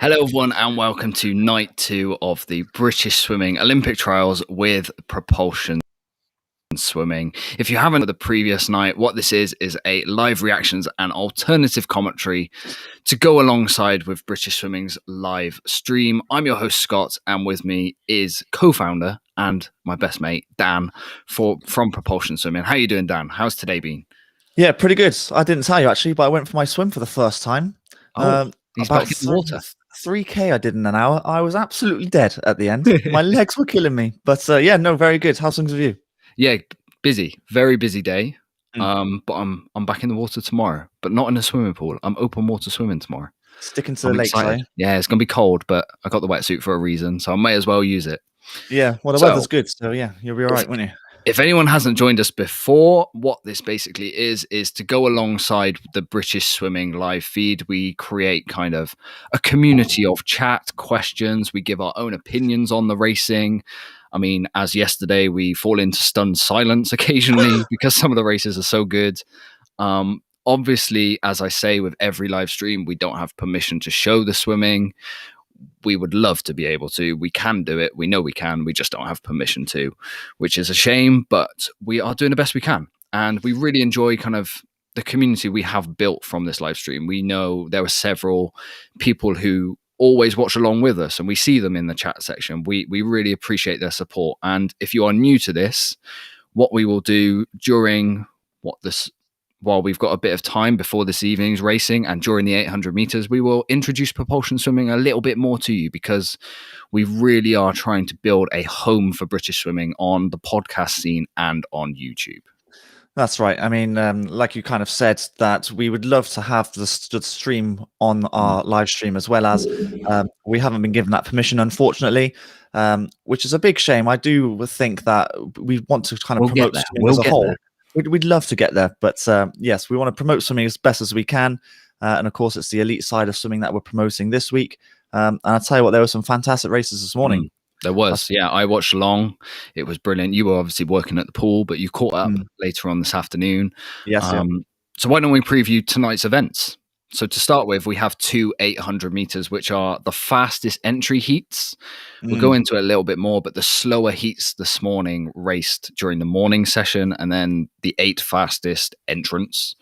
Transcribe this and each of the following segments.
Hello, everyone, and welcome to night 2 of the British Swimming Olympic Trials with Propulsion Swimming. If you haven't heard the previous night, what this is a live reactions and alternative commentary to go alongside with British Swimming's live stream. I'm your host, Scott, and with me is co-founder and my best mate, Dan, from Propulsion Swimming. How you doing, Dan? How's today been? Yeah, pretty good. I didn't tell you, actually, but I went for my swim for the first time. He's About back in the water. 3K I did in an hour. I was absolutely dead at the end. My legs were killing me. But yeah, no, very good. How's things with you? Yeah, busy. Very busy day. But I'm back in the water tomorrow, but not in a swimming pool. I'm open water swimming tomorrow. Sticking to the lakes, right? Yeah, it's gonna be cold, but I got the wetsuit for a reason, so I may as well use it. Yeah, well, the weather's good, so yeah, you'll be all right, won't you? If anyone hasn't joined us before, what this basically is to go alongside the British Swimming live feed. We create kind of a community of chat, questions. We give our own opinions on the racing. I mean, as yesterday, we fall into stunned silence occasionally because some of the races are so good. Obviously, as I say with every live stream, we don't have permission to show the swimming. We would love to be able to. We can do it. We know we can. We just don't have permission to, which is a shame, but we are doing the best we can. And we really enjoy kind of the community we have built from this live stream. We know there are several people who always watch along with us, and we see them in the chat section. We really appreciate their support. And if you are new to this, what we will do during while we've got a bit of time before this evening's racing and during the 800 meters, we will introduce Propulsion Swimming a little bit more to you, because we really are trying to build a home for British swimming on the podcast scene and on YouTube. That's right. I mean, like you kind of said, that we would love to have the stream on our live stream, as well as we haven't been given that permission, unfortunately, which is a big shame. I do think that we want to kind of promote swimming as a whole. We'd love to get there, but yes, we want to promote swimming as best as we can. And of course, it's the elite side of swimming that we're promoting this week. And I'll tell you what, there were some fantastic races this morning. There was, yeah. I watched along. It was brilliant. You were obviously working at the pool, but you caught up later on this afternoon. Yes. So why don't we preview tonight's events? So to start with, we have 2 800 meters, which are the fastest entry heats. We'll go into it a little bit more, but the slower heats this morning raced during the morning session, and then the 8 fastest entrants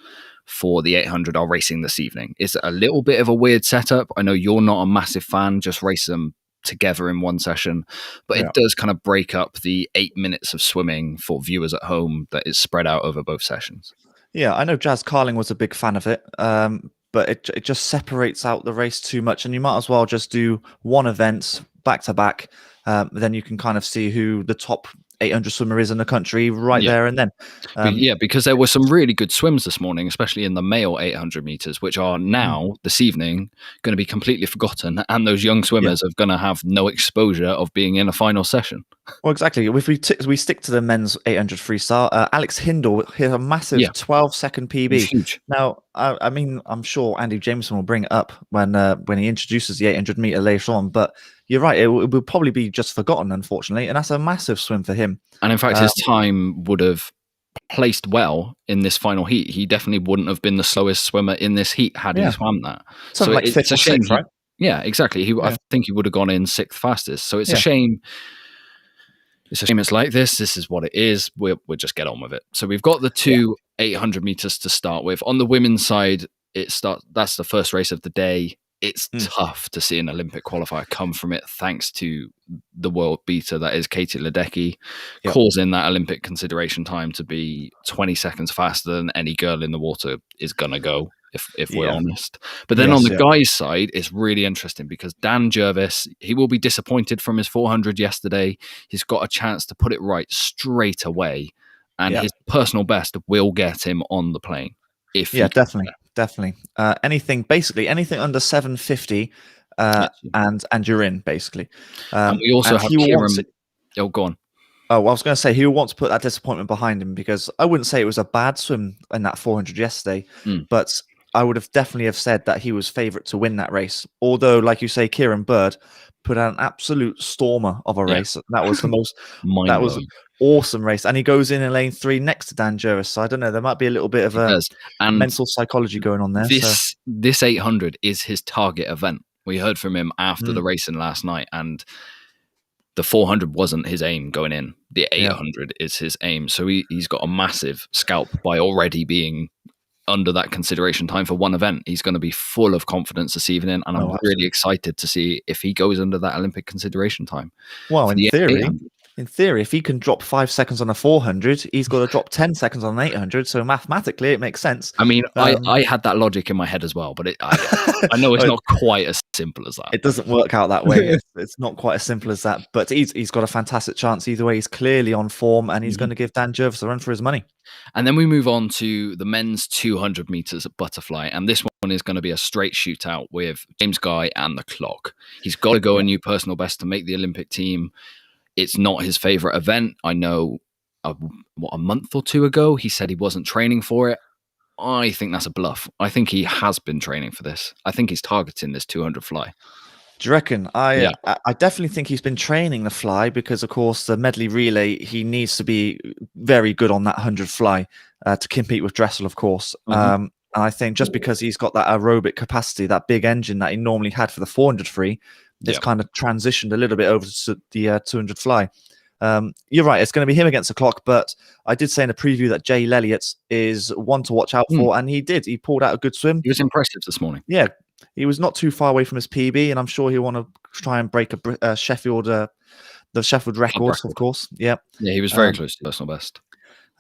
for the 800 are racing this evening. It's a little bit of a weird setup. I know you're not a massive fan, just race them together in one session, but it does kind of break up the 8 minutes of swimming for viewers at home that is spread out over both sessions. Yeah, I know Jazz Carling was a big fan of it, but it just separates out the race too much, and you might as well just do one event back to back. Then you can kind of see who the top 800 swimmer is in the country there and then. Because there were some really good swims this morning, especially in the male 800 meters, which are now this evening going to be completely forgotten, and those young swimmers are going to have no exposure of being in a final session. Well, exactly. If we stick to the men's 800 freestyle, Alex Hindle hit a massive 12-second PB. Huge. Now, I mean, I'm sure Andy Jameson will bring it up when he introduces the 800 meter later on, but you're right, it will probably be just forgotten, unfortunately, and that's a massive swim for him. And in fact, his time would have placed well in this final heat. He definitely wouldn't have been the slowest swimmer in this heat had he swam that. Something like it's a shame, right? Yeah, exactly. I think he would have gone in 6th fastest. So it's a shame. It's a shame it's like this. This is what it is. We'll just get on with it. So we've got the 2 800 meters to start with. On the women's side, that's the first race of the day. It's tough to see an Olympic qualifier come from it, thanks to the world beater that is Katie Ledecky, causing that Olympic consideration time to be 20 seconds faster than any girl in the water is going to go, if we're honest. But then on the guys' side, it's really interesting, because Dan Jervis, he will be disappointed from his 400 yesterday. He's got a chance to put it right straight away, and his personal best will get him on the plane. Definitely. Anything under 750, and you're in, basically. And we also have Kieran. Oh, go on. Oh, well, I was going to say, he wants to put that disappointment behind him, because I wouldn't say it was a bad swim in that 400 yesterday, but I would have definitely said that he was favourite to win that race. Although, like you say, Kieran Bird put out an absolute stormer of a race. That was the most that was an awesome race. And he goes in lane 3 next to Dan Jervis. So I don't know, there might be a little bit of mental psychology going on there. This 800 is his target event. We heard from him after the Mm. racing last night, and the 400 wasn't his aim going in. The 800 is his aim. So he's got a massive scalp by already being under that consideration time for one event. He's going to be full of confidence this evening, and I'm really excited to see if he goes under that Olympic consideration time. Well, in theory, if he can drop 5 seconds on a 400, he's got to drop 10 seconds on an 800. So mathematically, it makes sense. I mean, I had that logic in my head as well, but I know it's not quite as simple as that. It doesn't work out that way. It's not quite as simple as that. But he's got a fantastic chance either way. He's clearly on form, and he's going to give Dan Jervis a run for his money. And then we move on to the men's 200 meters at butterfly, and this one is going to be a straight shootout with James Guy and the clock. He's got to go a new personal best to make the Olympic team. It's not his favorite event. I know a month or two ago, he said he wasn't training for it. I think that's a bluff. I think he has been training for this. I think he's targeting this 200 fly. Do you reckon? I definitely think he's been training the fly because, of course, the medley relay, he needs to be very good on that 100 fly to compete with Dressel, of course. And I think just because he's got that aerobic capacity, that big engine that he normally had for the 400 free, it's kind of transitioned a little bit over to the 200 fly. You're right, it's going to be him against the clock, but I did say in the preview that Jay Lelliott is one to watch out for, and he did. He pulled out a good swim. He was impressive this morning. Yeah, he was not too far away from his PB, and I'm sure he'll want to try and break a Sheffield, the Sheffield records, of course. Yeah, he was very close to personal best.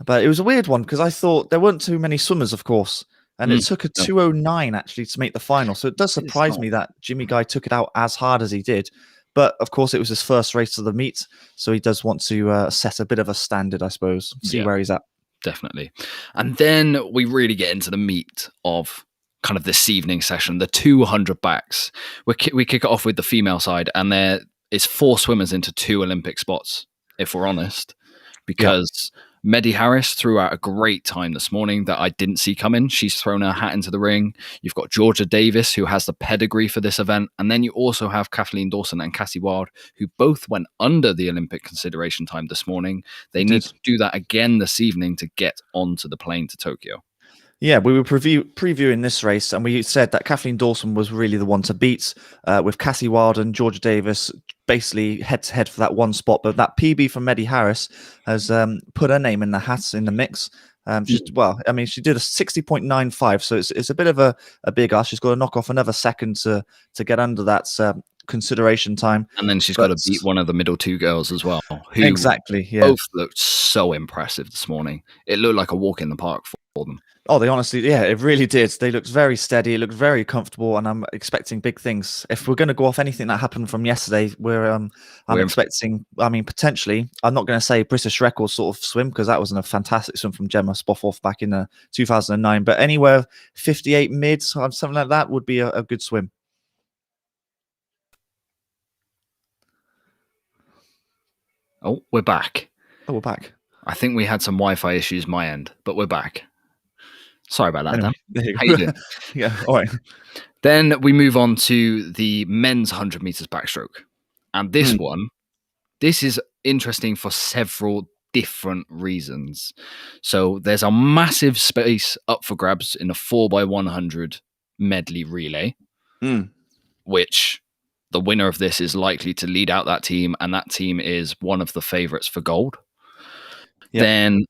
But it was a weird one because I thought there weren't too many swimmers, of course. And it took a 2:09 actually to make the final. So it does surprise me that Jimmy Guy took it out as hard as he did. But of course, it was his first race of the meet. So he does want to set a bit of a standard, I suppose, see where he's at. Definitely. And then we really get into the meat of kind of this evening session, the 200 backs. We kick it off with the female side, and there is 4 swimmers into 2 Olympic spots, if we're honest, because Medi Harris threw out a great time this morning that I didn't see coming. She's thrown her hat into the ring. You've got Georgia Davis, who has the pedigree for this event. And then you also have Kathleen Dawson and Cassie Wild, who both went under the Olympic consideration time this morning. They need to do that again this evening to get onto the plane to Tokyo. Yeah, we were previewing this race, and we said that Kathleen Dawson was really the one to beat, with Cassie Wild and Georgia Davis basically head-to-head for that one spot. But that PB from Medi Harris has put her name in the hat in the mix. She did a 60.95, so it's a bit of a big ask. She's got to knock off another second to get under that consideration time. And then she's got to beat one of the middle 2 girls as well, who both looked so impressive this morning. It looked like a walk in the park for them. Oh, they honestly, it really did. They looked very steady. It looked very comfortable, and I'm expecting big things. If we're going to go off anything that happened from yesterday, I'm expecting. I mean, potentially, I'm not going to say British record sort of swim because that was a fantastic swim from Gemma Spofforth back in 2009. But anywhere 58 mids, something like that would be a good swim. Oh, we're back. Oh, we're back. I think we had some Wi-Fi issues my end, but we're back. Sorry about that, anyway, Dan. How you doing? Yeah, all right. Then we move on to the men's 100 meters backstroke. And this one, this is interesting for several different reasons. So there's a massive space up for grabs in a 4x100 medley relay, which the winner of this is likely to lead out that team, and that team is one of the favorites for gold. Yep. Then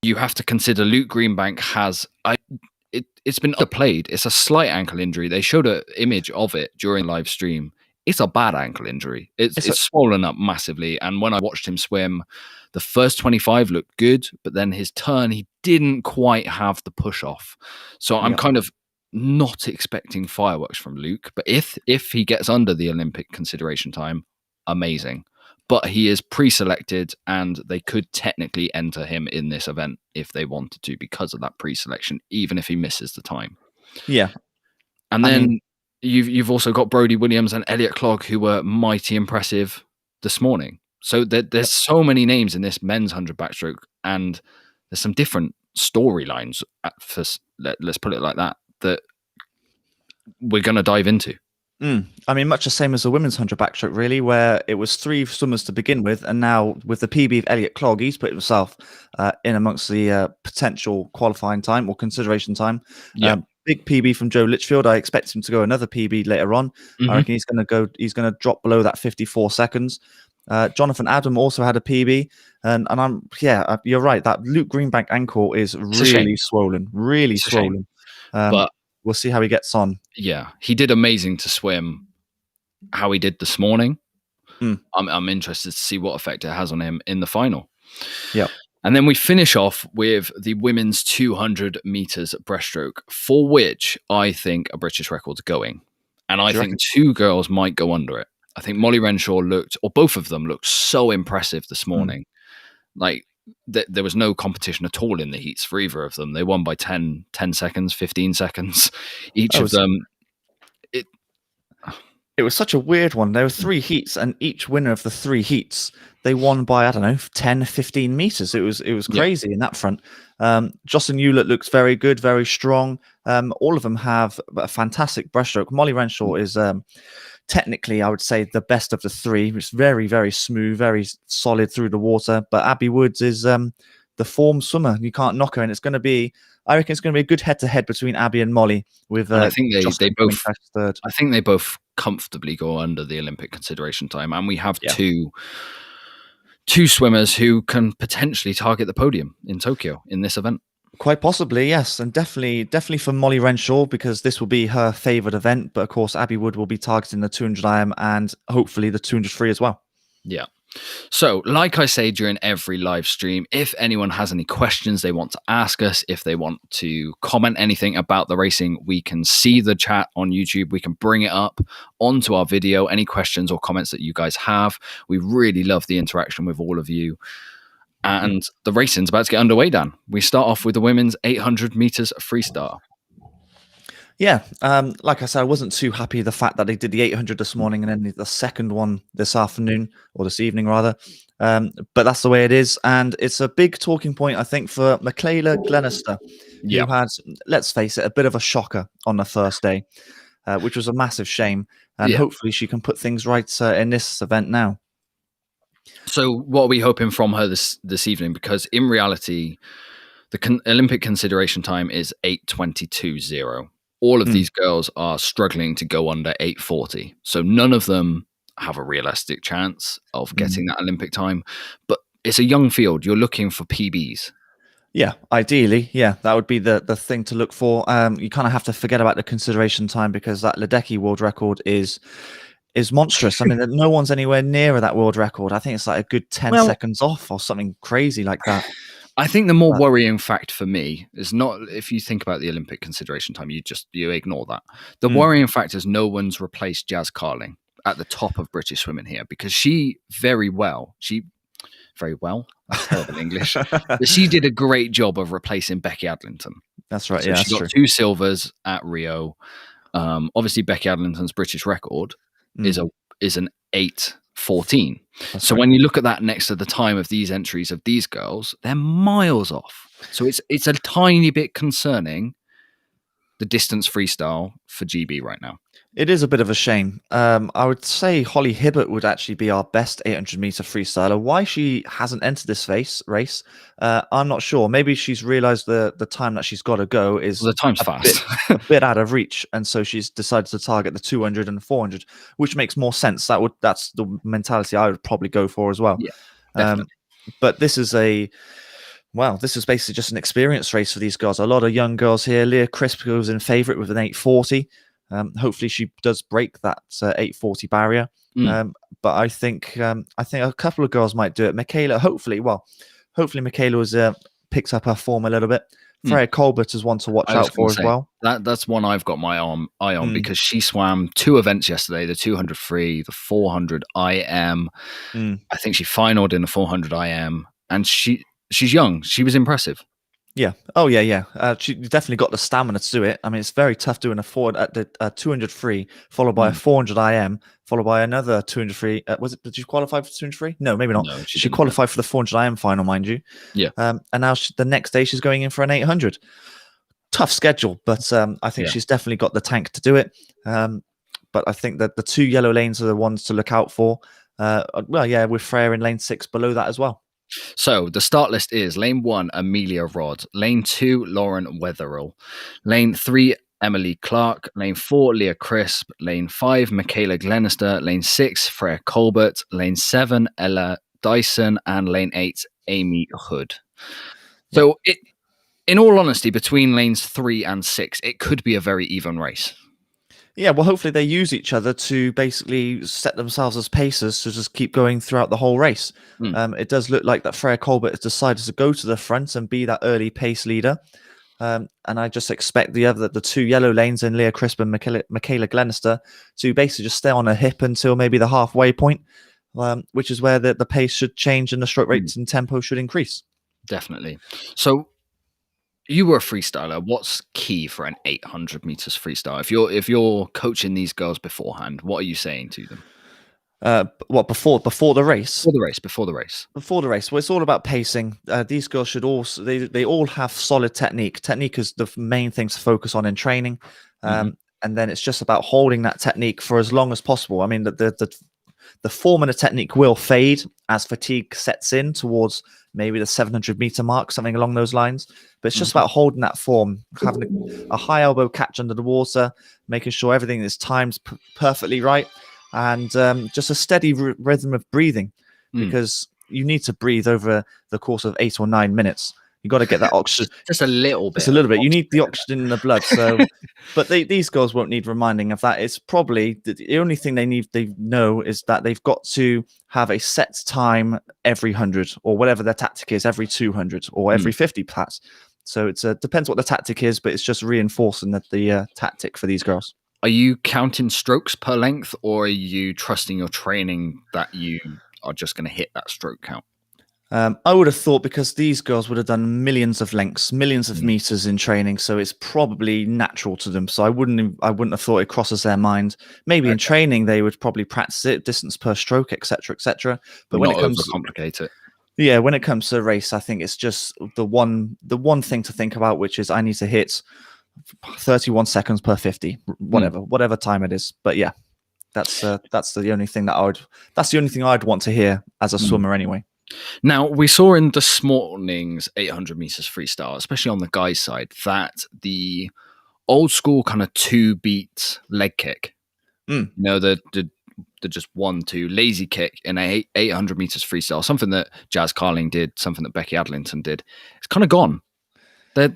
you have to consider Luke Greenbank has it's been underplayed. It's a slight ankle injury. They showed an image of it during live stream. It's a bad ankle injury. It's swollen up massively. And when I watched him swim, the first 25 looked good, but then his turn, he didn't quite have the push off. So I'm kind of not expecting fireworks from Luke. But if he gets under the Olympic consideration time, amazing. But he is pre-selected, and they could technically enter him in this event if they wanted to because of that pre-selection, even if he misses the time. Yeah. And then you've also got Brodie Williams and Elliot Clogg, who were mighty impressive this morning. So there's so many names in this men's 100 backstroke, and there's some different storylines, let's put it like that we're going to dive into. I mean, much the same as the women's 100 backstroke, really, where it was 3 swimmers to begin with, and now with the PB of Elliot Clogg, he's put himself in amongst the potential qualifying time or consideration time. big PB from Joe Litchfield. I expect him to go another PB later on. I reckon he's going to drop below that 54 seconds. Jonathan Adam also had a PB, and you're right. That Luke Greenbank ankle is really swollen, really swollen. But we'll see how he gets on. Yeah, he did amazing to swim. How he did this morning, I'm interested to see what effect it has on him in the final. Yeah. And then we finish off with the women's 200 meters breaststroke, for which I think a British record's going. And I think two girls might go under it. I think Molly Renshaw both of them looked so impressive this morning. Like there was no competition at all in the heats for either of them. They won by 10 seconds, 15 seconds, each of them. It was such a weird one. There were 3 heats, and each winner of the 3 heats, they won by, 10, 15 meters. It was crazy in that front. Jocelyn Hewlett looks very good, very strong. All of them have a fantastic breaststroke. Molly Renshaw is technically, I would say, the best of the 3. It's very, very smooth, very solid through the water. But Abby Woods is the form swimmer. You can't knock her, and I reckon it's going to be a good head-to-head between Abby and Molly. With I think they both third. I think they both comfortably go under the Olympic consideration time, and we have two swimmers who can potentially target the podium in Tokyo in this event. Quite possibly, yes, and definitely for Molly Renshaw, because this will be her favoured event. But of course, Abby Wood will be targeting the 200 IM and hopefully the 200 free as well. Yeah. So, like I say during every live stream, if anyone has any questions they want to ask us, if they want to comment anything about the racing, we can see the chat on YouTube. We can bring it up onto our video. Any questions or comments that you guys have, we really love the interaction with all of you. And the racing's about to get underway, Dan. We start off with the women's 800 meters freestyle. Yeah, like I said, I wasn't too happy the fact that they did the 800 this morning and then the second one this afternoon, or this evening rather. But that's the way it is, and it's a big talking point, I think, for Michaella Glenister, who had, let's face it, a bit of a shocker on the first day, which was a massive shame. And hopefully she can put things right in this event now. So what are we hoping from her this evening? Because in reality, the Olympic consideration time is 8:22.0. All of these girls are struggling to go under 8:40. So none of them have a realistic chance of getting that Olympic time. But it's a young field. You're looking for PBs. Yeah, ideally, that would be the thing to look for. You kind of have to forget about the consideration time, because that Ledecky world record is monstrous. I mean, no one's anywhere near that world record. I think it's like a good 10 seconds off or something crazy like that. I think the more worrying fact for me is not, if you think about the Olympic consideration time, you ignore that. The worrying fact is no one's replaced Jazz Carling at the top of British swimming here, because she very well, that's terrible English, but she did a great job of replacing Becky Adlington. That's right. So yeah, she got 2 silvers at Rio. Obviously, Becky Adlington's British record is an 8:14. So when you look at that next to the time of these entries of these girls, they're miles off. So it's a tiny bit concerning, the distance freestyle for GB right now. It is a bit of a shame. I would say Holly Hibbot would actually be our best 800 meter freestyler. Why she hasn't entered this race, I'm not sure. Maybe she's realized the time that she's got to go is the time's fast, a bit out of reach, and so she's decided to target the 200 and 400, which makes more sense. That's the mentality I would probably go for as well. Yeah, definitely. But this is basically just an experience race for these girls. A lot of young girls here. Leah Crisp goes in favourite with an 8:40. Hopefully she does break that 8:40 barrier. But I think a couple of girls might do it. Michaella, hopefully Michaella picks up her form a little bit. Freya Colbert is one to watch out for as well. That's one I've got my eye on, because she swam 2 events yesterday: the 200 free, the 400 IM. I think she finaled in the 400 IM, and she's young. She was impressive. Yeah. Oh, yeah. She definitely got the stamina to do it. I mean, it's very tough doing a 200 free, followed by a 400 IM, followed by another 200 free. Did you qualify for 200 free? No, maybe not. No, she qualified for the 400 IM final, mind you. Yeah. And now the next day she's going in for an 800. Tough schedule, but I think she's definitely got the tank to do it. But I think that the 2 yellow lanes are the ones to look out for. With Freya in lane 6 below that as well. So the start list is lane 1, Amelia Rodd; lane 2, Lauren Wetherill; lane 3, Emily Clark. Lane 4, Leah Crisp. Lane 5, Michaella Glenister. Lane 6, Freya Colbert. Lane 7, Ella Dyson. And lane 8, Amy Hood. So, in all honesty, between lanes 3 and 6, it could be a very even race. Yeah, well, hopefully they use each other to basically set themselves as pacers to just keep going throughout the whole race. It does look like that Freya Colbert has decided to go to the front and be that early pace leader. And I just expect the two yellow lanes in Leah Crisp and Michaella Glenister to basically just stay on a hip until maybe the halfway point, which is where the pace should change and the stroke rates and tempo should increase. Definitely. So you were a freestyler. What's key for an 800 meters freestyle? If you're coaching these girls beforehand, what are you saying to them? What before the race? Before the race. Well, it's all about pacing. These girls should also they all have solid technique. Technique is the main thing to focus on in training, and then it's just about holding that technique for as long as possible. I mean, the form and the technique will fade as fatigue sets in towards maybe the 700 meter mark, something along those lines. But it's just about holding that form, having a high elbow catch under the water, making sure everything is timed perfectly right, and just a steady rhythm of breathing, because you need to breathe over the course of 8 or 9 minutes. You got to get that oxygen. Just a little bit. Just a little bit. You need the oxygen in the blood. So, but these girls won't need reminding of that. It's probably the only thing they know is that they've got to have a set time every 100 or whatever their tactic is, every 200 or every 50 perhaps. So it depends what the tactic is, but it's just reinforcing the tactic for these girls. Are you counting strokes per length, or are you trusting your training that you are just going to hit that stroke count? I would have thought, because these girls would have done millions of lengths, millions of meters in training, so it's probably natural to them. So I wouldn't have thought it crosses their mind. Maybe in training they would probably practice it, distance per stroke, etc., etc. But when it comes to complicate it, when it comes to a race, I think it's just the one thing to think about, which is I need to hit 31 seconds per 50, whatever time it is. But yeah, that's the only thing I'd want to hear as a swimmer anyway. Now, we saw in this morning's 800 meters freestyle, especially on the guys' side, that the old school kind of 2-beat leg kick, you know, the just 1-2 lazy kick in a 800 meters freestyle, something that Jazz Carling did, something that Becky Adlington did, it's kind of gone.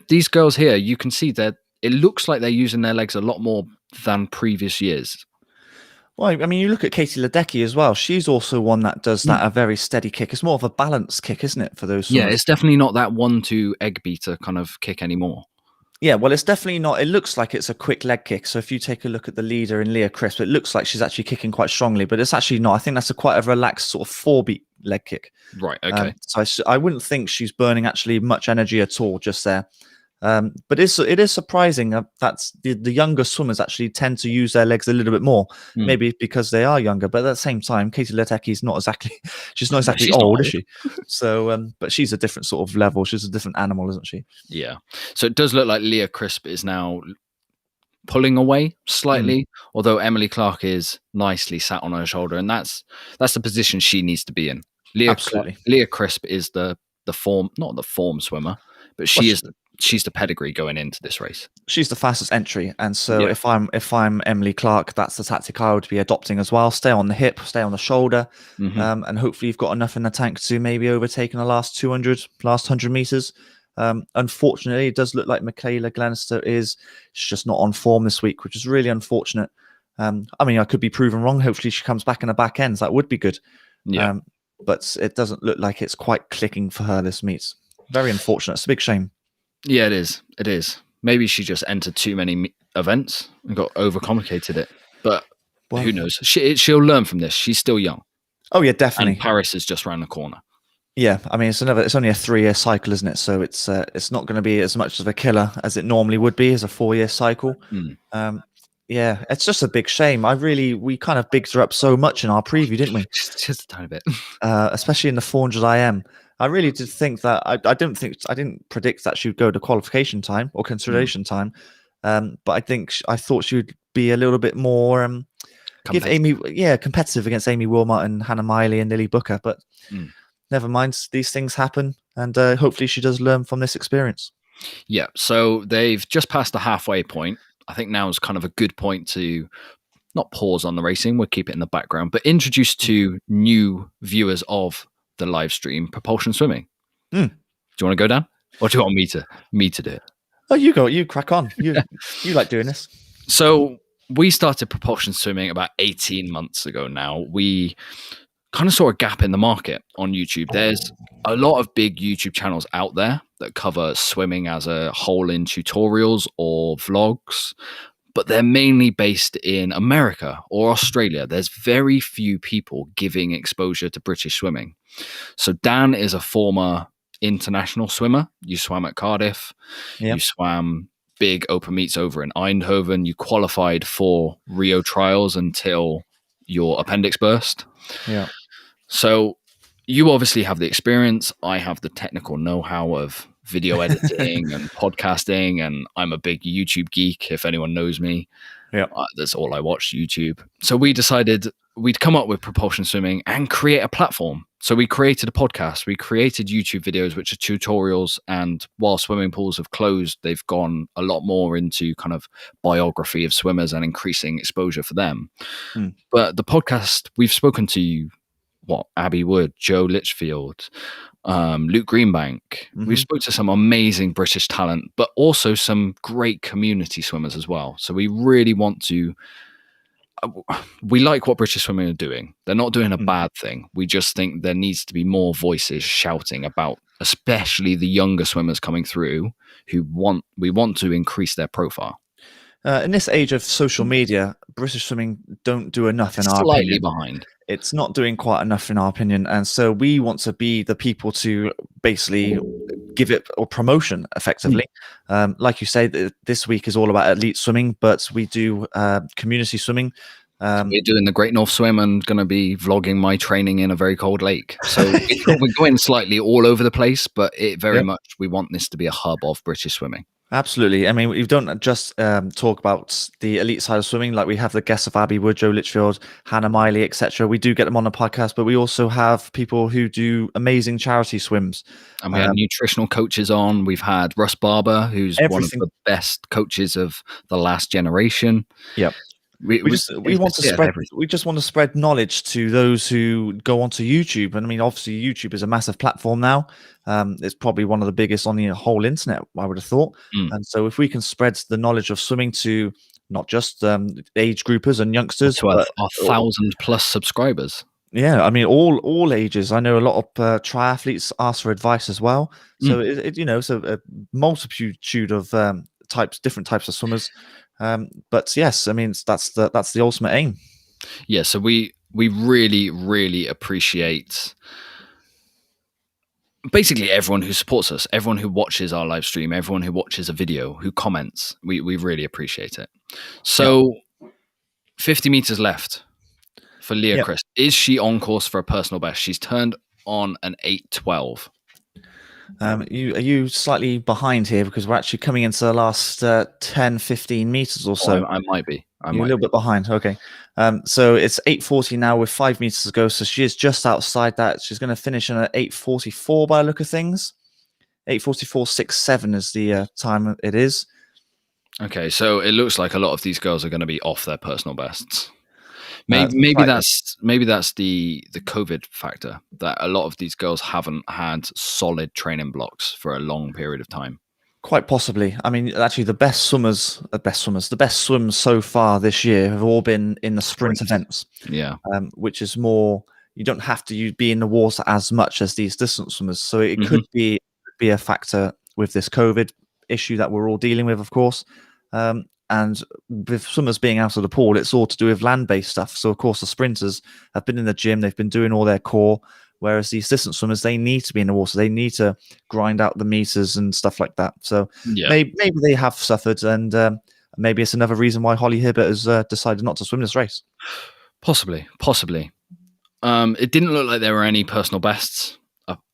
These girls here, you can see that it looks like they're using their legs a lot more than previous years. Well, I mean, you look at Katie Ledecky as well. She's also one that does that a very steady kick. It's more of a balance kick, isn't it, for those swimmers? Yeah, it's definitely not that 1-2 egg beater kind of kick anymore. Yeah, well, it's definitely not. It looks like it's a quick leg kick. So if you take a look at the leader in Leah Crisp, it looks like she's actually kicking quite strongly, but it's actually not. I think that's quite a relaxed sort of 4-beat leg kick. Right, okay. So I wouldn't think she's burning actually much energy at all just there. But it is surprising that the younger swimmers actually tend to use their legs a little bit more, maybe because they are younger. But at the same time, Katie Ledecky is not exactly old, is she? So, but she's a different sort of level. She's a different animal, isn't she? Yeah. So it does look like Leah Crisp is now pulling away slightly, although Emily Clark is nicely sat on her shoulder, and that's the position she needs to be in. Leah Crisp is the form, not the form swimmer, but she's the pedigree going into this race. She's the fastest entry, and so if I'm Emily Clark, that's the tactic I would be adopting as well. Stay on the hip, stay on the shoulder, and hopefully you've got enough in the tank to maybe overtake in the last 100 meters. Unfortunately, it does look like Michaella Glenister is just not on form this week, which is really unfortunate. I mean, I could be proven wrong. Hopefully she comes back in the back ends. That would be good. Yeah. But it doesn't look like it's quite clicking for her this meet. Very unfortunate. It's a big shame. Yeah, it is. It is. Maybe she just entered too many events and got overcomplicated it. But who knows? She'll learn from this. She's still young. Oh yeah, definitely. And Paris is just around the corner. Yeah, I mean it's only a 3-year cycle, isn't it? So it's not going to be as much of a killer as it normally would be as a 4-year cycle. Yeah, it's just a big shame. We kind of bigged her up so much in our preview, didn't we? just a tiny bit. Especially in the 400 IM. I really did think that I didn't predict that she would go to qualification time or consideration time, but I thought she would be a little bit more competitive against Amy Wilmot and Hannah Miley and Lily Booker. But never mind, these things happen, and hopefully she does learn from this experience. Yeah, so they've just passed the halfway point. I think now is kind of a good point to not pause on the racing, we'll keep it in the background, but introduce to new viewers of the live stream Propulsion Swimming. Mm. Do you want to go down? Or do you want me to do it? Oh, you go. You crack on. You like doing this. So we started Propulsion Swimming about 18 months ago now. We kind of saw a gap in the market on YouTube. There's a lot of big YouTube channels out there that cover swimming as a whole in tutorials or vlogs, but they're mainly based in America or Australia. There's very few people giving exposure to British swimming. So Dan is a former international swimmer. You swam at Cardiff. Yeah. You swam big open meets over in Eindhoven. You qualified for Rio trials until your appendix burst. Yeah. So you obviously have the experience. I have the technical know-how of video editing and podcasting, and I'm a big YouTube geek, if anyone knows me. Yeah. That's all I watch, YouTube. So we decided we'd come up with Propulsion Swimming and create a platform. So we created a podcast. We created YouTube videos, which are tutorials. And while swimming pools have closed, they've gone a lot more into kind of biography of swimmers and increasing exposure for them. Mm. But the podcast, we've spoken to Abby Wood, Joe Litchfield, Luke Greenbank. We've spoke to some amazing British talent, but also some great community swimmers as well. So we really want to, we like what British swimming are doing. They're not doing a bad thing. We just think there needs to be more voices shouting about, especially the younger swimmers coming through we want to increase their profile. In this age of social media, British swimming don't do enough in our Slightly opinion. behind. It's not doing quite enough in our opinion, and so we want to be the people to basically give it or promotion effectively. Like you say, this week is all about elite swimming, but we do community swimming. We're doing the Great North Swim and going to be vlogging my training in a very cold lake. So we're going slightly all over the place, but it very much, we want this to be a hub of British swimming. Absolutely. I mean, we don't just talk about the elite side of swimming. Like we have the guests of Abby Wood, Joe Litchfield, Hannah Miley, etc. We do get them on the podcast, but we also have people who do amazing charity swims. And we had nutritional coaches on. We've had Russ Barber, who's one of the best coaches of the last generation. Yep. We just want to spread knowledge to those who go onto YouTube. And I mean, obviously, YouTube is a massive platform now. It's probably one of the biggest on the whole internet, I would have thought. And so if we can spread the knowledge of swimming to not just age groupers and youngsters, to our 1,000+ subscribers. Yeah, I mean, all ages. I know a lot of triathletes ask for advice as well. So it's a multitude of different types of swimmers. But yes, I mean that's the ultimate aim. Yeah, so we really, really appreciate basically everyone who supports us, everyone who watches our live stream, everyone who watches a video, who comments. We really appreciate it. So 50 meters left for Leah Chris. Is she on course for a personal best? She's turned on an 8:12. Are you slightly behind here because we're actually coming into the last 10-15 meters or so? I might be. You're a little bit behind. Okay. So it's 8:40 now with 5 meters to go. So she is just outside that. She's going to finish in at 8:44 by the look of things. 8:44.67 is the time it is. Okay. So it looks like a lot of these girls are going to be off their personal bests. Maybe that's the COVID factor, that a lot of these girls haven't had solid training blocks for a long period of time. Quite possibly. I mean, actually, the best swims so far this year have all been in the sprint events. Yeah. Which is more, you don't have to be in the water as much as these distance swimmers. So it could be a factor with this COVID issue that we're all dealing with, of course. And with swimmers being out of the pool, it's all to do with land-based stuff. So, of course, the sprinters have been in the gym. They've been doing all their core. Whereas these distance swimmers, they need to be in the water. They need to grind out the meters and stuff like that. So maybe they have suffered. And maybe it's another reason why Holly Hibbot has decided not to swim this race. Possibly. It didn't look like there were any personal bests,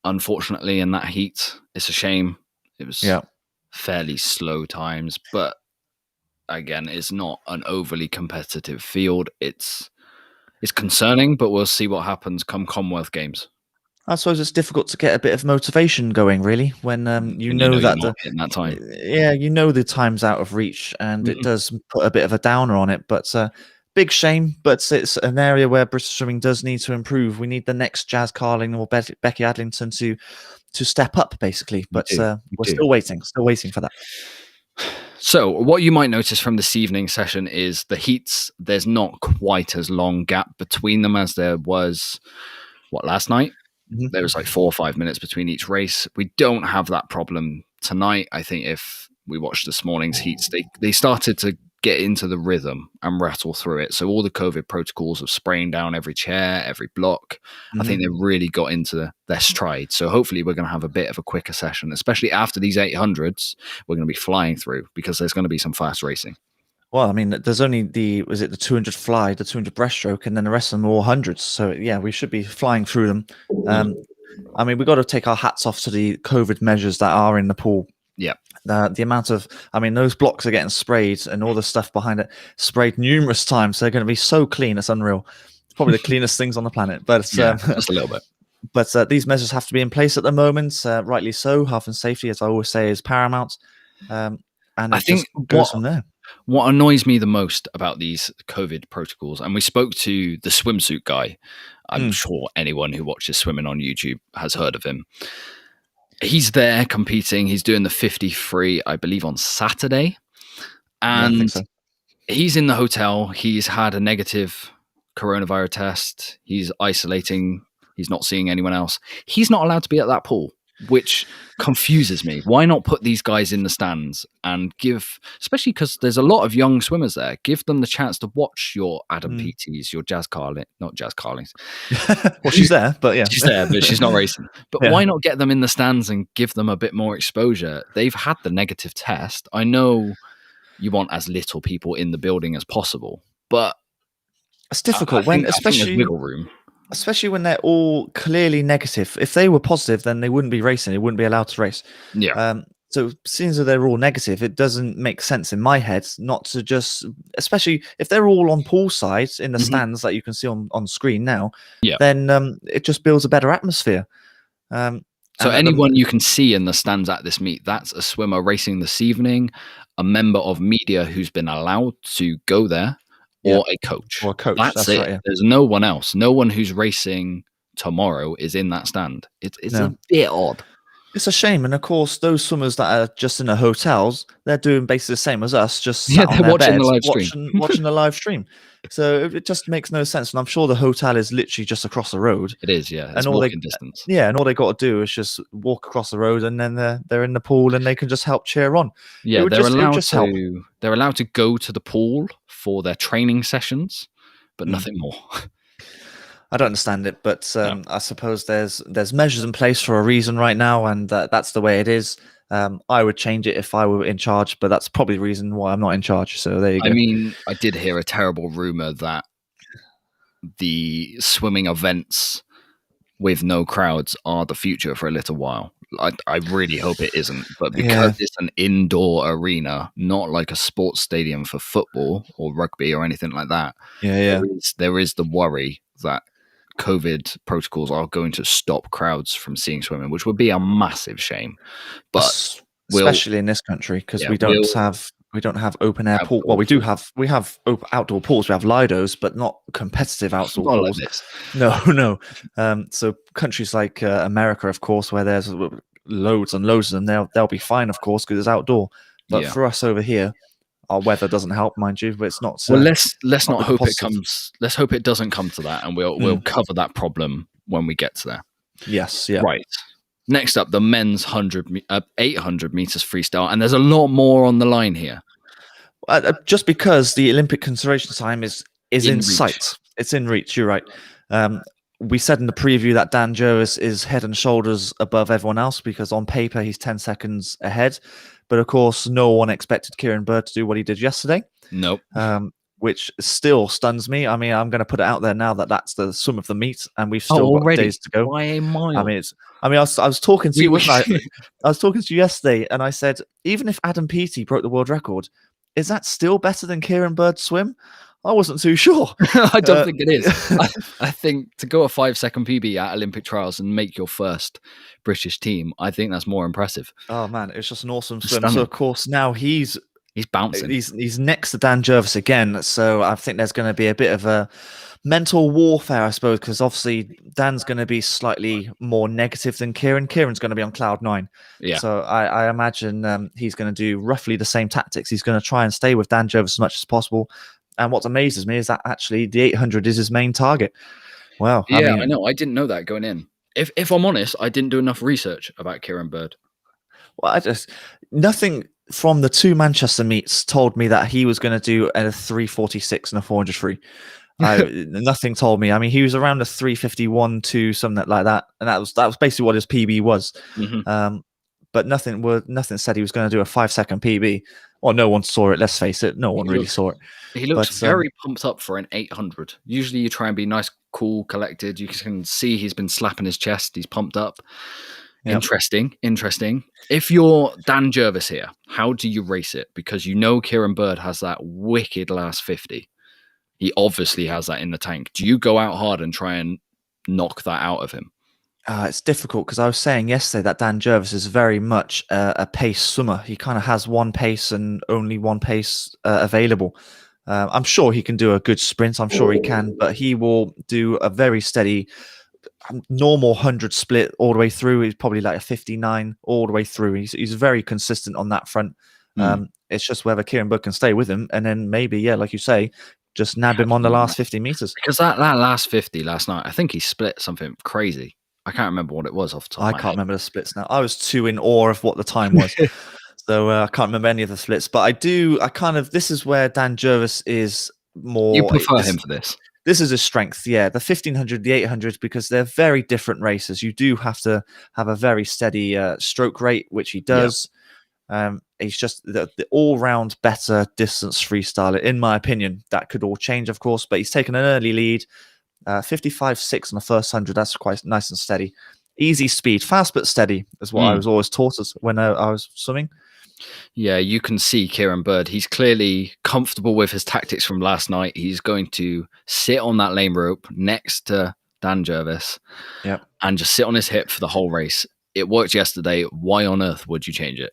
unfortunately, in that heat. It's a shame. It was fairly slow times. But again, it's not an overly competitive field. It's concerning, but we'll see what happens come Commonwealth Games. I suppose it's difficult to get a bit of motivation going, really, when you when you know know you're that not hitting that time. yeah, you know the time's out of reach, and it Mhm. does put a bit of a downer on it. But big shame, but it's an area where British swimming does need to improve. We need the next Jazz Carling or Becky Adlington to step up, basically. We But do. We we're do. still waiting for that. So, what you might notice from this evening session is the heats, there's not quite as long gap between them as there was, last night? Mhm. There was like 4 or 5 minutes between each race. We don't have that problem tonight. I think if we watched this morning's heats, they started to get into the rhythm and rattle through it. So all the COVID protocols of spraying down every chair, every block, I think they really got into their stride. So hopefully we're going to have a bit of a quicker session, especially after these 800s. We're going to be flying through because there's going to be some fast racing. Well, I mean, there's only the 200 fly, the 200 breaststroke, and then the rest of them are all hundreds. So yeah, we should be flying through them. I mean, we've got to take our hats off to the COVID measures that are in the pool. Yeah. The amount of, I mean, those blocks are getting sprayed and all the stuff behind it sprayed numerous times. They're going to be so clean. It's unreal. It's probably the cleanest things on the planet. But Yeah, just a little bit. But these measures have to be in place at the moment. Rightly so. Health and safety, as I always say, is paramount. And I it think just goes from there. What annoys me the most about these COVID protocols, and we spoke to the swimsuit guy. I'm sure anyone who watches swimming on YouTube has heard of him. He's there competing. He's doing the 50 I believe, on Saturday. And Yeah, I think so. he's in the hotel. He's had a negative coronavirus test. He's isolating. He's not seeing anyone else. He's not allowed to be at that pool, which confuses me. Why not put these guys in the stands and give, especially because there's a lot of young swimmers there, give them the chance to watch your Adam Peaties, your Jazz Carling, not Jazz Carlings. Well, she's there, but yeah. She's there, but she's not racing. But Yeah. why not get them in the stands and give them a bit more exposure? They've had the negative test. I know you want as little people in the building as possible, but It's difficult I think especially there's wiggle room. Especially when they're all clearly negative. If they were positive, then they wouldn't be racing. They wouldn't be allowed to race. Yeah. So seeing as they're all negative, it doesn't make sense in my head not to just, especially if they're all on poolside in the stands that you can see on screen now, then it just builds a better atmosphere. So anyone you can see in the stands at this meet, that's a swimmer racing this evening, a member of media who's been allowed to go there, or a coach. Or a coach. That's it. Right, yeah. There's no one else. No one who's racing tomorrow is in that stand. It's a bit odd. It's a shame. And of course, those swimmers that are just in the hotels, they're doing basically the same as us, just sat on their watching beds, the live stream. watching the live stream. So it just makes no sense. And I'm sure the hotel is literally just across the road. It is, yeah. It's and all walking distance. Yeah, and all they got to do is just walk across the road, and then they're in the pool, and they can just help cheer on. Yeah, they're allowed to go to the pool for their training sessions, but nothing more. I don't understand it, but I suppose there's measures in place for a reason right now, and that's the way it is. I would change it if I were in charge, but that's probably the reason why I'm not in charge. So there you go. I mean, I did hear a terrible rumor that the swimming events with no crowds are the future for a little while. I really hope it isn't, but because it's an indoor arena, not like a sports stadium for football or rugby or anything like that, there is the worry that COVID protocols are going to stop crowds from seeing swimming, which would be a massive shame. But especially in this country, because we don't have open air pool. Well, we have outdoor pools. We have Lidos, but not competitive outdoor pools. Like this. No. So countries like America, of course, where there's loads and loads of them, they'll be fine, of course, because it's outdoor. But for us over here, our weather doesn't help, mind you. But it's not. Well, let's not hope it comes. Let's hope it doesn't come to that, and we'll cover that problem when we get to there. Yes. Yeah. Right. Next up, the men's 800 meters freestyle, and there's a lot more on the line here. Just because the Olympic consideration time is in sight, it's in reach. You're right. We said in the preview that Dan Jervis is head and shoulders above everyone else because on paper he's 10 seconds ahead, but of course no one expected Kieran Bird to do what he did yesterday. Nope. Which still stuns me. I mean, I'm going to put it out there now that that's the swim of the meet, and we've still got days to go. By a mile. I was talking to you, wasn't I? I was talking to you yesterday, and I said, even if Adam Peaty broke the world record, is that still better than Kieran Bird's swim? I wasn't too sure. I don't think it is. I think to go a 5-second PB at Olympic trials and make your first British team, I think that's more impressive. Oh man, it's just an awesome swim. So Stunning. of course now he's bouncing. he's next to Dan Jervis again. So I think there's going to be a bit of a mental warfare, I suppose, because obviously Dan's going to be slightly more negative than Kieran. Kieran's going to be on cloud 9. Yeah. So I imagine he's going to do roughly the same tactics. He's going to try and stay with Dan Jervis as much as possible. And what amazes me is that actually the 800 is his main target. Wow. Yeah, I know. I didn't know that going in. If I'm honest, I didn't do enough research about Kieran Bird. Well, nothing from the 2 Manchester meets told me that he was going to do a 346 and a 400 free. Nothing told me. I mean, he was around a 351 to something like that, and that was basically what his PB was. Mm-hmm. But nothing said he was going to do a 5-second PB. Well, no one saw it. Let's face it, no one really saw it. He looks very pumped up for an 800. Usually, you try and be nice, cool, collected. You can see he's been slapping his chest. He's pumped up. Yep. Interesting. If you're Dan Jervis here, how do you race it? Because you know Kieran Bird has that wicked last 50. He obviously has that in the tank. Do you go out hard and try and knock that out of him? It's difficult because I was saying yesterday that Dan Jervis is very much a pace swimmer. He kind of has one pace and only one pace available. I'm sure he can do a good sprint. I'm sure he can, but he will do a very steady normal 100 split all the way through. He's probably like a 59 all the way through. He's very consistent on that front. It's just whether Kieran Bird can stay with him, and then maybe, yeah, like you say, just nab him on the last 50 meters. Because that last 50 last night, I think he split something crazy. I can't remember what it was off the top of my head. I can't remember the splits now. I was too in awe of what the time was. So I can't remember any of the splits. But this is where Dan Jervis is more... You prefer him for this? This is his strength, yeah. The 1500, the 800, because they're very different races. You do have to have a very steady stroke rate, which he does. Yep. He's just the all-round better distance freestyler, in my opinion. That could all change, of course, but he's taken an early lead. 55.6 on the first 100. That's quite nice and steady. Easy speed, fast but steady, is what I was always taught when I was swimming. Yeah, you can see Kieran Bird. He's clearly comfortable with his tactics from last night. He's going to sit on that lane rope next to Dan Jervis and just sit on his hip for the whole race. It worked yesterday. Why on earth would you change it?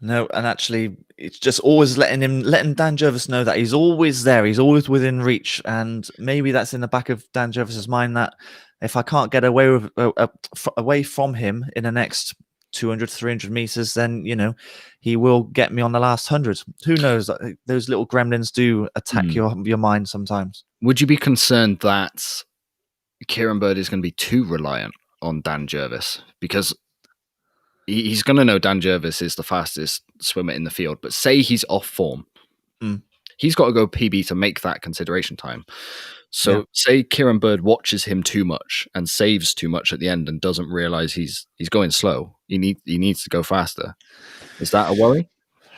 No, and actually, it's just always letting Dan Jervis know that he's always there. He's always within reach, and maybe that's in the back of Dan Jervis's mind that if I can't get away from him in the next 200, 300 meters, then he will get me on the last 100. Who knows? Those little gremlins do attack your mind sometimes. Would you be concerned that Kieran Bird is going to be too reliant on Dan Jervis? Because he's going to know Dan Jervis is the fastest swimmer in the field, but say he's off form. He's got to go PB to make that consideration time. So say Kieran Bird watches him too much and saves too much at the end and doesn't realize he's going slow. He needs to go faster. Is that a worry?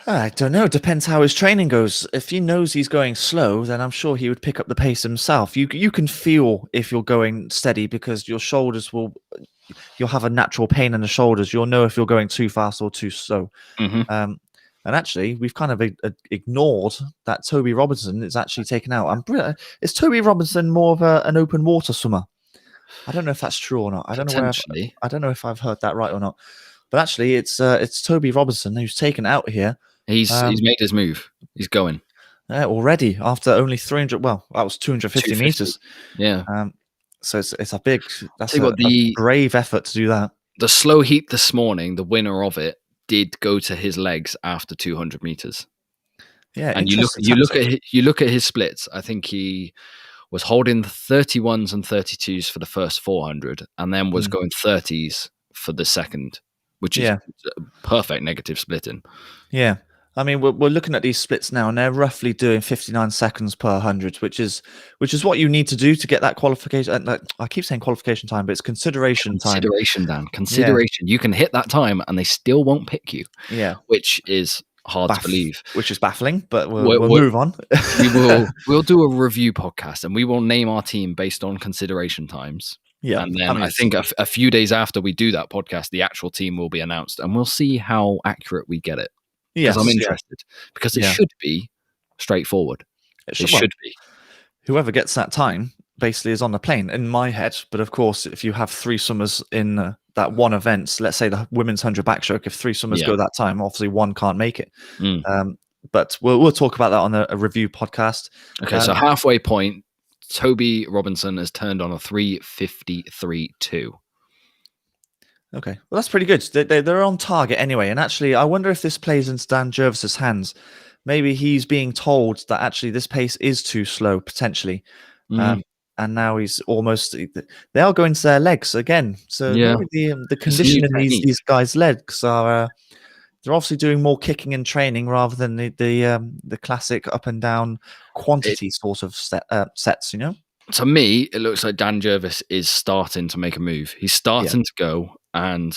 I don't know. It depends how his training goes. If he knows he's going slow, then I'm sure he would pick up the pace himself. You can feel if you're going steady because your shoulders you'll have a natural pain in the shoulders. You'll know if you're going too fast or too slow. And actually, we've kind of ignored that Toby Robinson is actually taken out. Is Toby Robinson more of an open water swimmer? I don't know if that's true or not. I don't know if I've heard that right or not. But actually, it's Toby Robinson who's taken out here. He's made his move. He's going already after only 300. Well, that was 250 meters. Yeah. So it's a big. That's a brave effort to do that. The slow heat this morning, the winner of it, did go to his legs after 200 meters. Yeah, and you look at his splits. I think he was holding the 31s and 32s for the first 400, and then was going 30s for the second, which is perfect negative splitting. Yeah. I mean, we're looking at these splits now, and they're roughly doing 59 seconds per 100, which is what you need to do to get that qualification. I keep saying qualification time, but it's consideration time. Consideration, Dan. Consideration. Yeah. You can hit that time, and they still won't pick you. Yeah, which is hard to believe. Which is baffling, but we'll move on. We'll do a review podcast, and we will name our team based on consideration times. Yeah, and then I think a few days after we do that podcast, the actual team will be announced, and we'll see how accurate we get it. Because I'm interested. Because it should be straightforward. It should be. whoever gets that time basically is on the plane in my head. But of course, if you have 3 swimmers in that one event, let's say the women's 100 backstroke, if 3 swimmers Yeah. go that time, obviously one can't make it. Mm. But we'll talk about that on a review podcast. Okay, so halfway point, Toby Robinson has turned on a 3:53.2. Okay, well that's pretty good. They're on target anyway. And actually, I wonder if this plays into Dan Jervis's hands. Maybe he's being told that actually this pace is too slow potentially. And now he's almost, they are going to their legs again. So maybe the condition in these guys' legs are, they're obviously doing more kicking and training rather than the classic up and down quantity sort of sets, you know? To me, it looks like Dan Jervis is starting to make a move. He's starting to go, and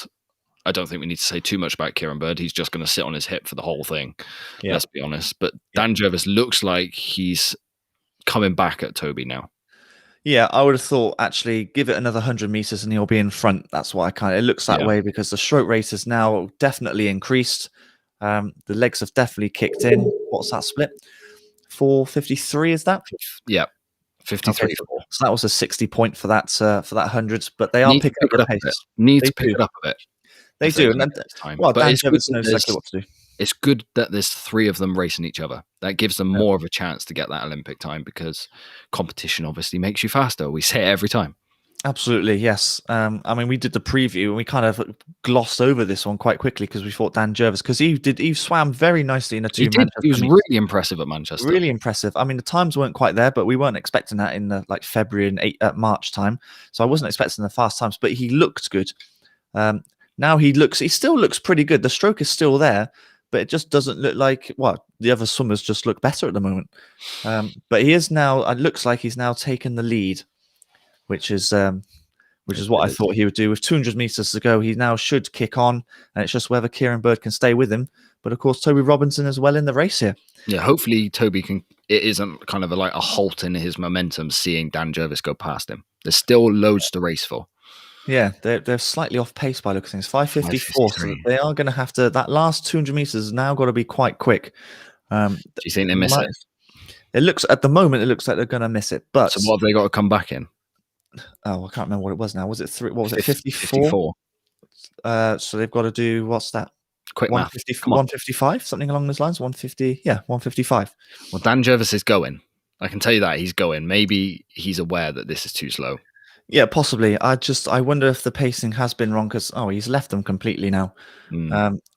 I don't think we need to say too much about Kieran Bird. He's just going to sit on his hip for the whole thing. Yeah. Let's be honest. But Dan Jervis looks like he's coming back at Toby now. Yeah, I would have thought actually give it another 100 meters and he'll be in front. That's why it looks that way, because the stroke rate has now definitely increased. The legs have definitely kicked in. What's that split? 4:53 is that? Yeah, 53. Okay, so that was a 60 point for that 100. But they are picking up the pace. Need to pick it up a bit. They do. And well, Dan Jervis knows exactly what to do. It's good that there's 3 of them racing each other. That gives them more of a chance to get that Olympic time, because competition obviously makes you faster. We say it every time. Absolutely, yes. I mean, we did the preview and we kind of glossed over this one quite quickly because we thought Dan Jervis, because he swam very nicely in the 2 Manchester. He was really impressive at Manchester. Really impressive. I mean, the times weren't quite there, but we weren't expecting that in the February and March time. So I wasn't expecting the fast times, but he looked good. Now he still looks pretty good. The stroke is still there, but it just doesn't look like, well, the other swimmers just look better at the moment. But he is now, it looks like he's now taken the lead, which is what I thought he would do. With 200 meters to go, he now should kick on, and it's just whether Kieran Bird can stay with him. But of course, Toby Robinson as well in the race here. Yeah, hopefully Toby can. It isn't kind of like a halt in his momentum seeing Dan Jervis go past him. There's still loads to race for. Yeah, they're slightly off pace by looking at things. 5:54, so they are going to have to. That last 200 meters has now got to be quite quick. Do you think they miss it? It looks at the moment. It looks like they're going to miss it. But so what have they got to come back in? Oh, I can't remember what it was now. Was it 3? What was it? 54. So they've got to do, what's that? Quick math. 155, something along those lines. 150. Yeah, 155. Well, Dan Jervis is going. I can tell you that he's going. Maybe he's aware that this is too slow. Yeah, possibly. I wonder if the pacing has been wrong, because he's left them completely now.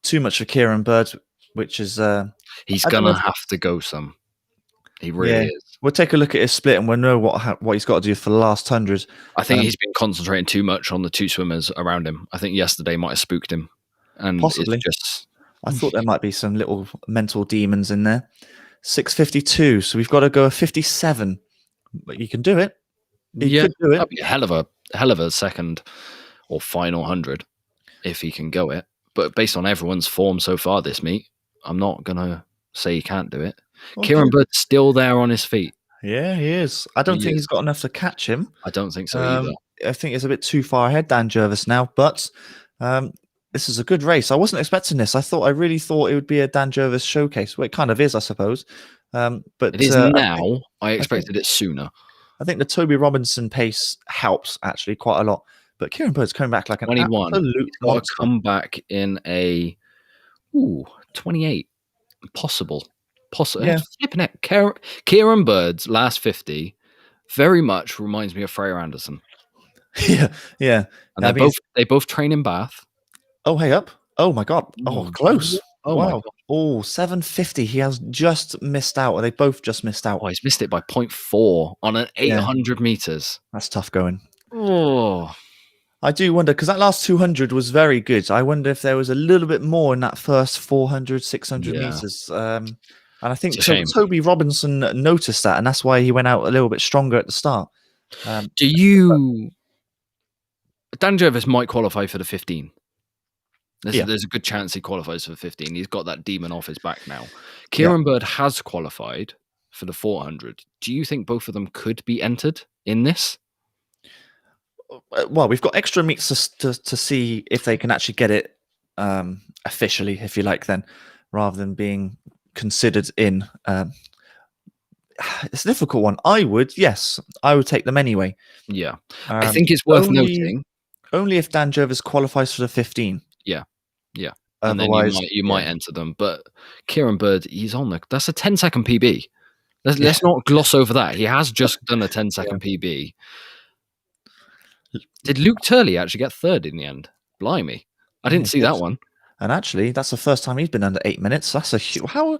Too much for Kieran Bird, which is he's gonna have to go some. He really is. We'll take a look at his split and we'll know what he's got to do for the last 100. I think he's been concentrating too much on the 2 swimmers around him. I think yesterday might have spooked him. And possibly. I thought there might be some little mental demons in there. 6:52. So we've got to go a 57. But you can do it. He could do it. That'd be a hell of a second or final 100 if he can go it. But based on everyone's form so far this meet, I'm not gonna say he can't do it. Okay. Kieran Bird's still there on his feet. Yeah, he is. I don't think he's got enough to catch him. I don't think so either. I think it's a bit too far ahead, Dan Jervis now. But this is a good race. I wasn't expecting this. I really thought it would be a Dan Jervis showcase. Well, it kind of is, I suppose. But it is now. I expected it sooner. I think the Toby Robinson pace helps actually quite a lot. But Kieran Bird's coming back like an 21. Absolute monster. Come back in a 28. Possible. Yeah. Flipping it. Kieran Bird's last 50 very much reminds me of Freya Anderson. Yeah. And they both train in Bath. Oh, hey up. Oh my God. Oh, close. Oh, wow. My God. Oh, 750. He has just missed out. Or they both just missed out. Oh, he's missed it by 0.4 on an 800 meters. That's tough going. Oh. I do wonder, because that last 200 was very good. I wonder if there was a little bit more in that first 400, 600 meters. And I think Toby Robinson noticed that, and that's why he went out a little bit stronger at the start. Dan Jervis might qualify for the 15. There's a good chance he qualifies for the 15. He's got that demon off his back now. Kieran Bird has qualified for the 400. Do you think both of them could be entered in this? Well, we've got extra meets to see if they can actually get it officially, if you like, then, rather than being considered in it's a difficult one. I would take them anyway. Yeah. I Um, think it's worth only noting. only if Dan Jervis qualifies for the 15. Yeah. Yeah. And then Otherwise, you might enter them. But Kieran Bird, he's on that's a 10-second PB. Let's not gloss over that. He has just done a 10-second PB. Did Luke Turley actually get third in the end? Blimey. I didn't see that one. And actually, that's the first time he's been under 8 minutes. That's a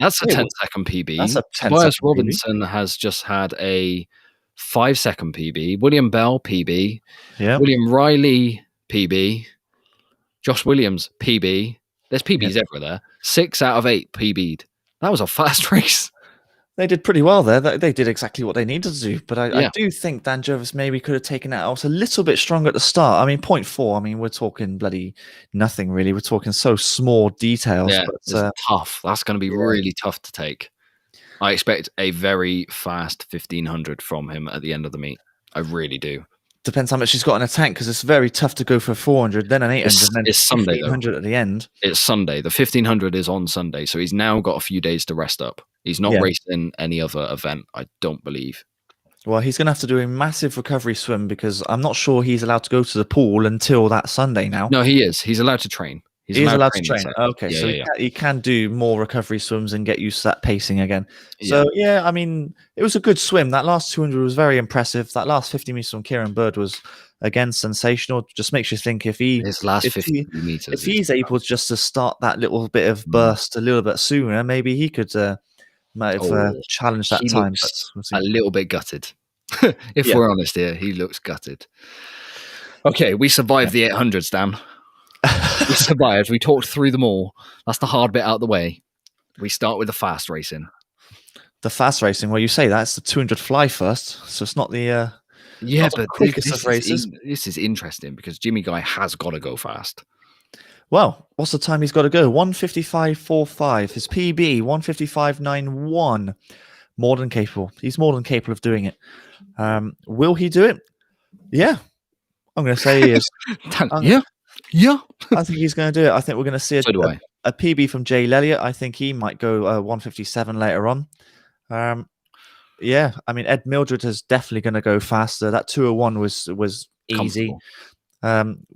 That's a 10-second PB. That's a 10 Tobias second Robinson has just had a 5-second PB. William Bell PB. Yeah. William Riley PB. Josh Williams PB. There's PBs everywhere there. 6 out of 8 PB'd. That was a fast race. They did pretty well there. They did exactly what they needed to do. But Yeah. I do think Dan Jervis maybe could have taken it out a little bit stronger at the start. I mean, 0.4. I mean, we're talking bloody nothing really. We're talking so small details. Yeah, but, it's tough. That's going to be really tough to take. I expect a very fast 1500 from him at the end of the meet. I really do. Depends how much he's got in a tank, because it's very tough to go for 400, then an 800, and then It's Sunday, 1500 at the end. It's Sunday. The 1500 is on Sunday, so he's now got a few days to rest up. He's not racing any other event, I don't believe. Well, he's going to have to do a massive recovery swim, because I'm not sure he's allowed to go to the pool until that Sunday now. No, he is. He's allowed to train. He's allowed to train. Okay, so he can do more recovery swims and get used to that pacing again. So, I mean, it was a good swim. That last 200 was very impressive. That last 50 meters from Kieran Bird was, again, sensational. Just makes you think if he's able just to start that little bit of burst a little bit sooner, maybe he could might have challenged that time. But we'll see. A little bit gutted. If we're honest here, he looks gutted. Okay, we survived the 800s, Dan. We survived. We talked through them all. That's the hard bit out of the way. We start with the fast racing. The fast racing, well, you say that's the 200 fly first, so it's not the but quickest of races. This is interesting because Jimmy Guy has got to go fast. Well, what's the time he's got to go? 1:55.45. His PB 1:55.91. More than capable. He's more than capable of doing it. Will he do it? Yeah, I'm going to say he is. Yeah. I think he's going to do it. I think we're going to see a PB from Jay Lelia. I think he might go 1:57 later on. I mean, Ed Mildred is definitely going to go faster. That 2:01 was easy.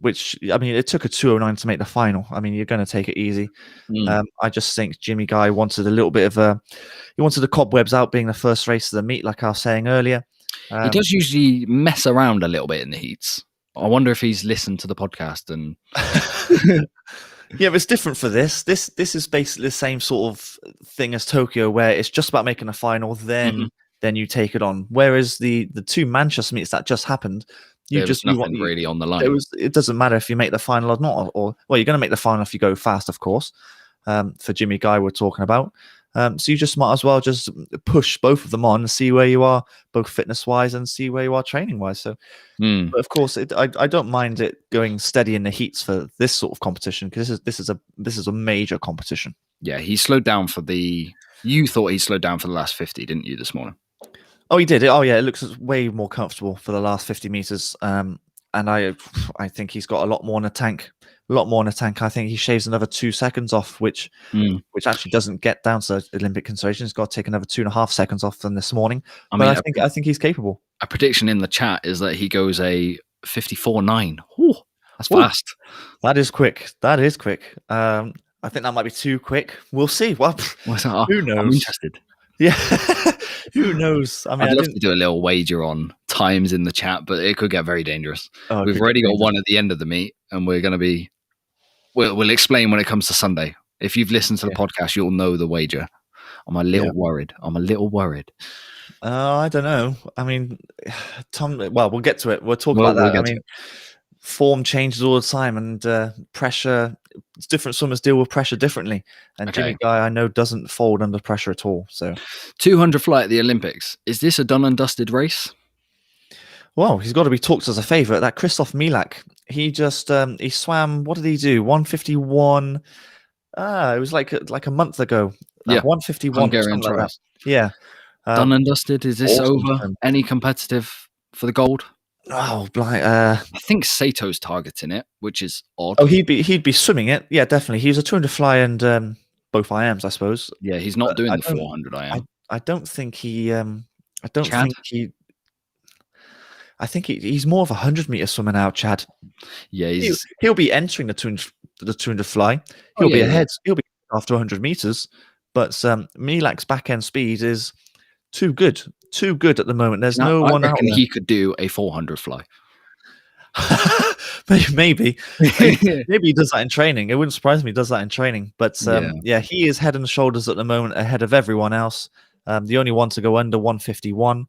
Which, I mean, it took a 2:09 to make the final. I mean, you're going to take it easy. I just think Jimmy Guy wanted a little bit of he wanted the cobwebs out, being the first race of the meet, like I was saying earlier. He does usually mess around a little bit in the heats. I wonder if he's listened to the podcast and. Yeah, but it's different for this. This is basically the same sort of thing as Tokyo, where it's just about making a final, then you take it on. Whereas the two Manchester meets that just happened, nothing really on the line. It doesn't matter if you make the final or not, or well, you're going to make the final if you go fast, of course. For Jimmy Guy, we're talking about. So you just might as well just push both of them on and see where you are, both fitness-wise and see where you are training-wise. So, but of course, I don't mind it going steady in the heats for this sort of competition, because this is a major competition. Yeah, he slowed down for the. You thought he slowed down for the last 50, didn't you, this morning? Oh, he did. Oh, yeah. It looks way more comfortable for the last 50 meters. And I think he's got a lot more in the tank. I think he shaves another 2 seconds off, which actually doesn't get down to Olympic consideration. He's got to take another 2.5 seconds off than this morning. I think he's capable. A prediction in the chat is that he goes a 54.9. Ooh, that's fast. That is quick. I think that might be too quick. We'll see. Well, who knows? I'm interested. Yeah, who knows? I mean, I'd love to do a little wager on times in the chat, but it could get very dangerous. We've already got one at the end of the meet, and we're going to be. We'll explain when it comes to Sunday. If you've listened to the podcast, you'll know the wager. I'm a little worried. I don't know. I mean, Tom. Well, we'll get to it. We'll talk about that. I mean, form changes all the time, and pressure. Different swimmers deal with pressure differently, and Jimmy Guy, I know, doesn't fold under pressure at all. So, 200 fly at the Olympics. Is this a done and dusted race? Well, he's got to be talked as a favourite. That Christoph Milak, he just he swam. What did he do? 1:51. It was like a month ago. 1:51. Hungarian like yeah. Done and dusted. Is this over? Any competitive for the gold? Oh, I think Sato's targeting it, which is odd. Oh, he'd be swimming it. Yeah, definitely. He's a 200 fly and both IMs, I suppose. Yeah, he's not doing the 400 IM. I don't think he I don't Chad? think I think he's more of a 100-meter swimmer now, Chad. Yeah, He'll be entering the 200 fly. Oh, He'll be yeah, yeah. ahead. He'll be after 100 meters. But Milak's back end speed is too good. Too good at the moment. There's no I one out reckon there. he could do a 400 fly. Maybe. Maybe he does that in training. It wouldn't surprise me he does that in training. But Yeah. he is head and shoulders at the moment ahead of everyone else. The only one to go under 151.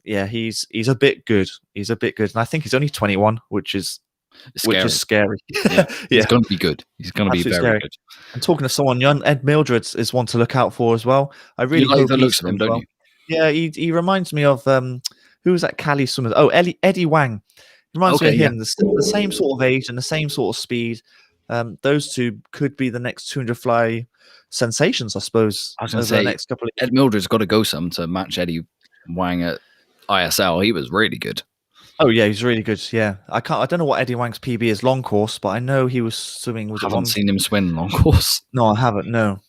He's a bit good. He's a bit good. And I think he's only 21, which is scary. Yeah. He's going to be good. He's going to be Absolutely very scary. good. And talking to someone young, Ed Mildred is one to look out for as well. I You really like hope the he looks of him, swims don't well. you? Yeah, he reminds me of who was that Cali swimmer? Oh, Eddie Wang. He reminds me of him. The same sort of age and the same sort of speed. Those two could be the next 200 fly sensations, I suppose, I was going to over the say, next couple of years. Ed Mildred's got to go some to match Eddie Wang at ISL. He was really good. Oh yeah, he's really good. Yeah, I don't know what Eddie Wang's PB is long course, but I know he was swimming. I haven't seen him swim long course. No, I haven't. No.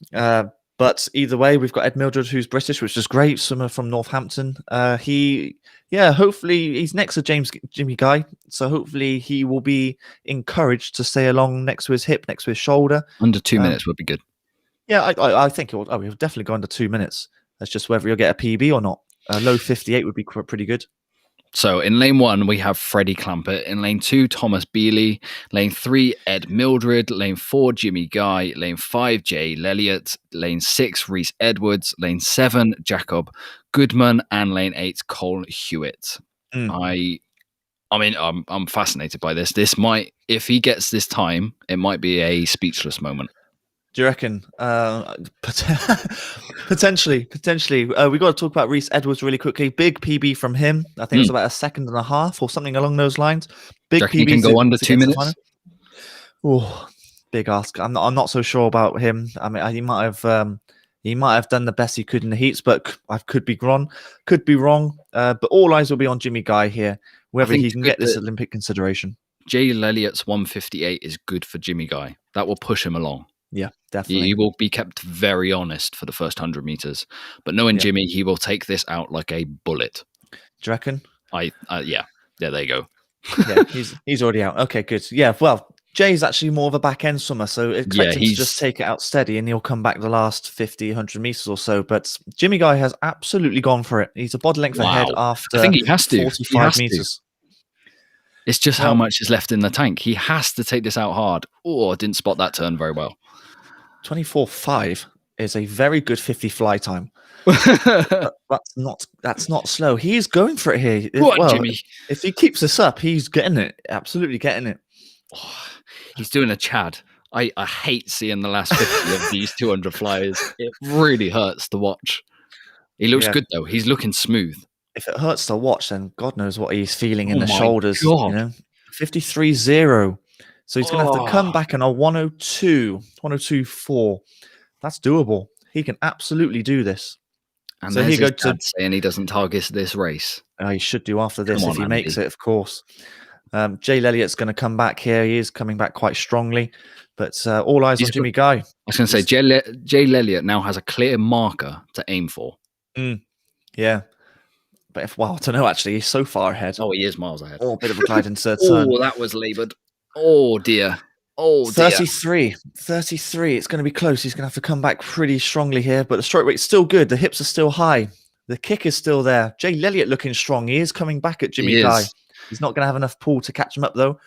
But either way, we've got Ed Mildred, who's British, which is great. Swimmer from Northampton. Hopefully he's next to Jimmy Guy, so hopefully he will be encouraged to stay along next to his hip, next to his shoulder. Under 2 minutes would be good. Yeah, I think he'll definitely go under 2 minutes. That's just whether you'll get a PB or not. Low 58 would be pretty good. So in lane 1, we have Freddie Clampett. In lane 2, Thomas Bealey. Lane 3, Ed Mildred. Lane 4, Jimmy Guy. Lane 5, Jay Lelliott. Lane 6, Reese Edwards. Lane 7, Jacob Goodman. And lane 8, Cole Hewitt. I'm fascinated by this. This might, if he gets this time, it might be a speechless moment. Do you reckon? Potentially. We got to talk about Reese Edwards really quickly. Big PB from him. I think it was about a second and a half or something along those lines. Big PB. He can go under 2 minutes. Oh, big ask. I'm not so sure about him. I mean, he might have done the best he could in the heats, but I could be wrong. But all eyes will be on Jimmy Guy here, whether he can get this Olympic consideration. Jay Lelliott's 158 is good for Jimmy Guy. That will push him along. Yeah, definitely. He will be kept very honest for the first 100 meters. But knowing Jimmy, he will take this out like a bullet. Do you reckon? Yeah, there you go. Yeah, he's already out. Okay, good. Yeah, well, Jay's actually more of a back end swimmer, so expect him to just take it out steady and he'll come back the last 50, 100 meters or so. But Jimmy Guy has absolutely gone for it. He's a body length ahead after I think he has to. 45 meters. It's just how much is left in the tank. He has to take this out hard. Oh, I didn't spot that turn very well. 24.5 is a very good 50 fly time. That's not slow. He's going for it here. Jimmy. If he keeps this up, he's getting it. Absolutely getting it. Oh, he's doing a Chad. I hate seeing the last 50 of these 200 flyers. It really hurts to watch. He looks good though. He's looking smooth. If it hurts to watch, then God knows what he's feeling in the shoulders. God. You know, 53.0. So he's going to have to come back on a 102.4. That's doable. He can absolutely do this. And so he goes to saying he doesn't target this race. He should do after this if he makes it, of course. Jay Lelliott's going to come back here. He is coming back quite strongly. But all eyes on Jimmy Guy. I was going to say, Jay Lelliott now has a clear marker to aim for. Yeah. But I don't know, actually. He's so far ahead. Oh, he is miles ahead. Oh, a bit of a glide insert turn. Oh, that was laboured. Oh, dear. Oh, 33. It's going to be close. He's going to have to come back pretty strongly here. But the stroke rate's still good. The hips are still high. The kick is still there. Jay Lelliott looking strong. He is coming back at Jimmy Guy. He's not going to have enough pull to catch him up, though.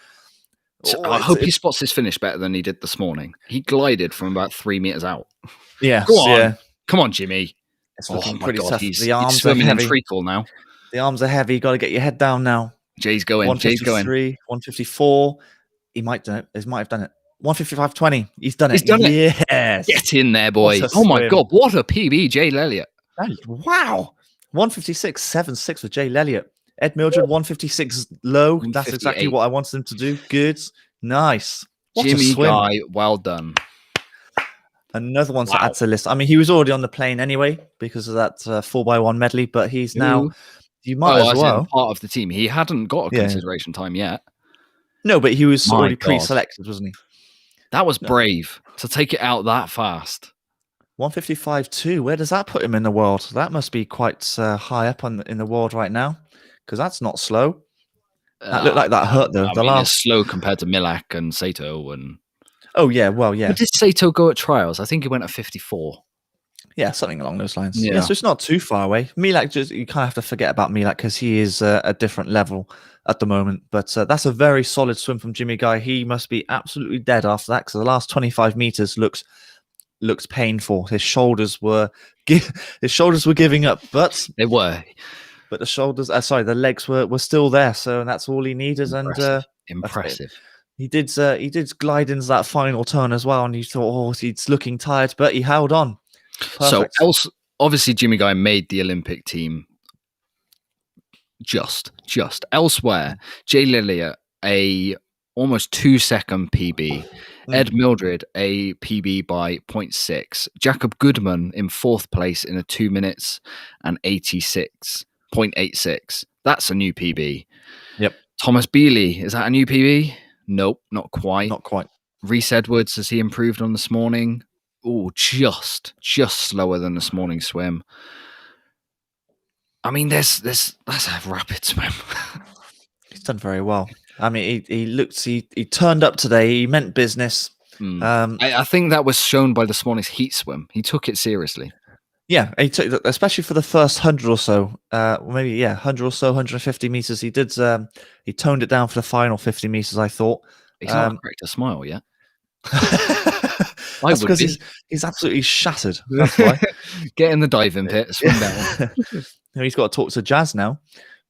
I hope he spots his finish better than he did this morning. He glided from about 3 meters out. Yeah. Come on, Jimmy. It's looking pretty tough. The arms he's swimming are heavy. In treacle now. The arms are heavy. You got to get your head down now. Jay's going. 153, 154. He might do it. He might have done it. 155.20. He's done it. He's done it. Yes. Get in there, boy. Oh my God. What a PB, Jay Lelliott. Wow. 156.76 for Jay Lelliott. Ed Mildred, 156 low. That's exactly what I wanted him to do. Good. Nice. What Jimmy Guy, well done. Another one to add to the list. I mean, he was already on the plane anyway because of that 4x1 medley, but he's now, you might as well. Part of the team. He hadn't got a consideration time yet. No, but he was already pre-selected, wasn't he? That was brave to take it out that fast. 155.2. Where does that put him in the world? That must be quite high up in the world right now, because that's not slow. That looked like that hurt though. I The mean, it's last. slow compared to Milak and Sato. And Oh yeah, well yeah, what did Sato go at trials? I think he went at 54. yeah, something along those lines. Yeah, Yeah. so it's not too far away. Milak, just you kind of have to forget about Milak because he is a different level at the moment. But that's a very solid swim from Jimmy Guy. He must be absolutely dead after that, because the last 25 meters looks painful. His shoulders were giving up, but They were the shoulders, the legs were still there. So that's all he needed, and impressive. that's it. Impressive. He did glide into that final turn as well, and you thought, oh, he's looking tired, but he held on. Perfect. So, obviously, Jimmy Guy made the Olympic team. Just elsewhere, Jay Leah, a almost 2-second PB. Ed Mildred, a PB by 0.6. Jacob Goodman in 4th place in a 2 minutes and 86.86. That's a new PB. Yep. Thomas Bealey, is that a new PB? Nope, not quite. Not quite. Reese Edwards, has he improved on this morning? Oh, just slower than this morning swim. I mean, that's a rapid swim. He's done very well. I mean, he turned up today. He meant business. I think that was shown by this morning's heat swim. He took it seriously. Yeah, he took, especially for the first 100 or so, 100 or so, 150 meters. He did. He toned it down for the final 50 meters, I thought. He's not cracked a smile yet. That's because he's absolutely shattered. That's why. Get in the diving pit, swim down. He's got to talk to Jazz now.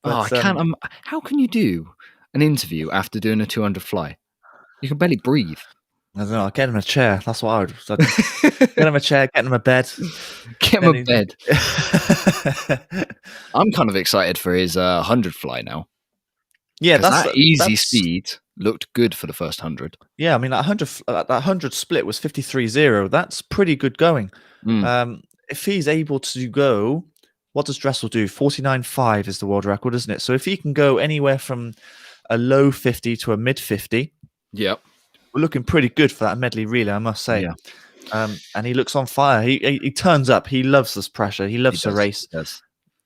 But, I can't. How can you do an interview after doing a 200 fly? You can barely breathe. I don't know. I'll get him a chair. That's what I would. Get him a chair. Get him a bed. Get him a bed. I'm kind of excited for his 100 fly now. Yeah, that easy speed looked good for the first 100. Yeah, I mean that 100 split was 53.0. That's pretty good going. If he's able to go, what does Dressel do? 49.5 is the world record, isn't it? So if he can go anywhere from a low 50 to a mid 50, yep, we're looking pretty good for that medley relay, I must say. Yeah. And he looks on fire. He turns up. He loves this pressure. He loves the race. Yes.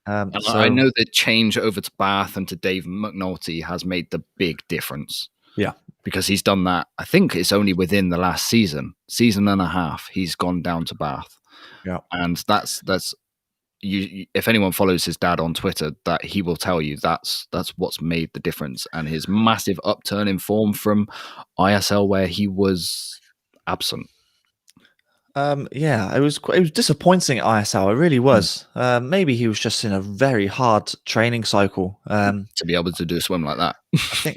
So, I know the change over to Bath and to Dave McNulty has made the big difference. Yeah. Because he's done that. I think it's only within the last season and a half, he's gone down to Bath. Yeah. And that's you. If anyone follows his dad on Twitter, that he will tell you that's what's made the difference, and his massive upturn in form from ISL where he was absent. Yeah, it was disappointing at ISL. It really was. Maybe he was just in a very hard training cycle. To be able to do a swim like that.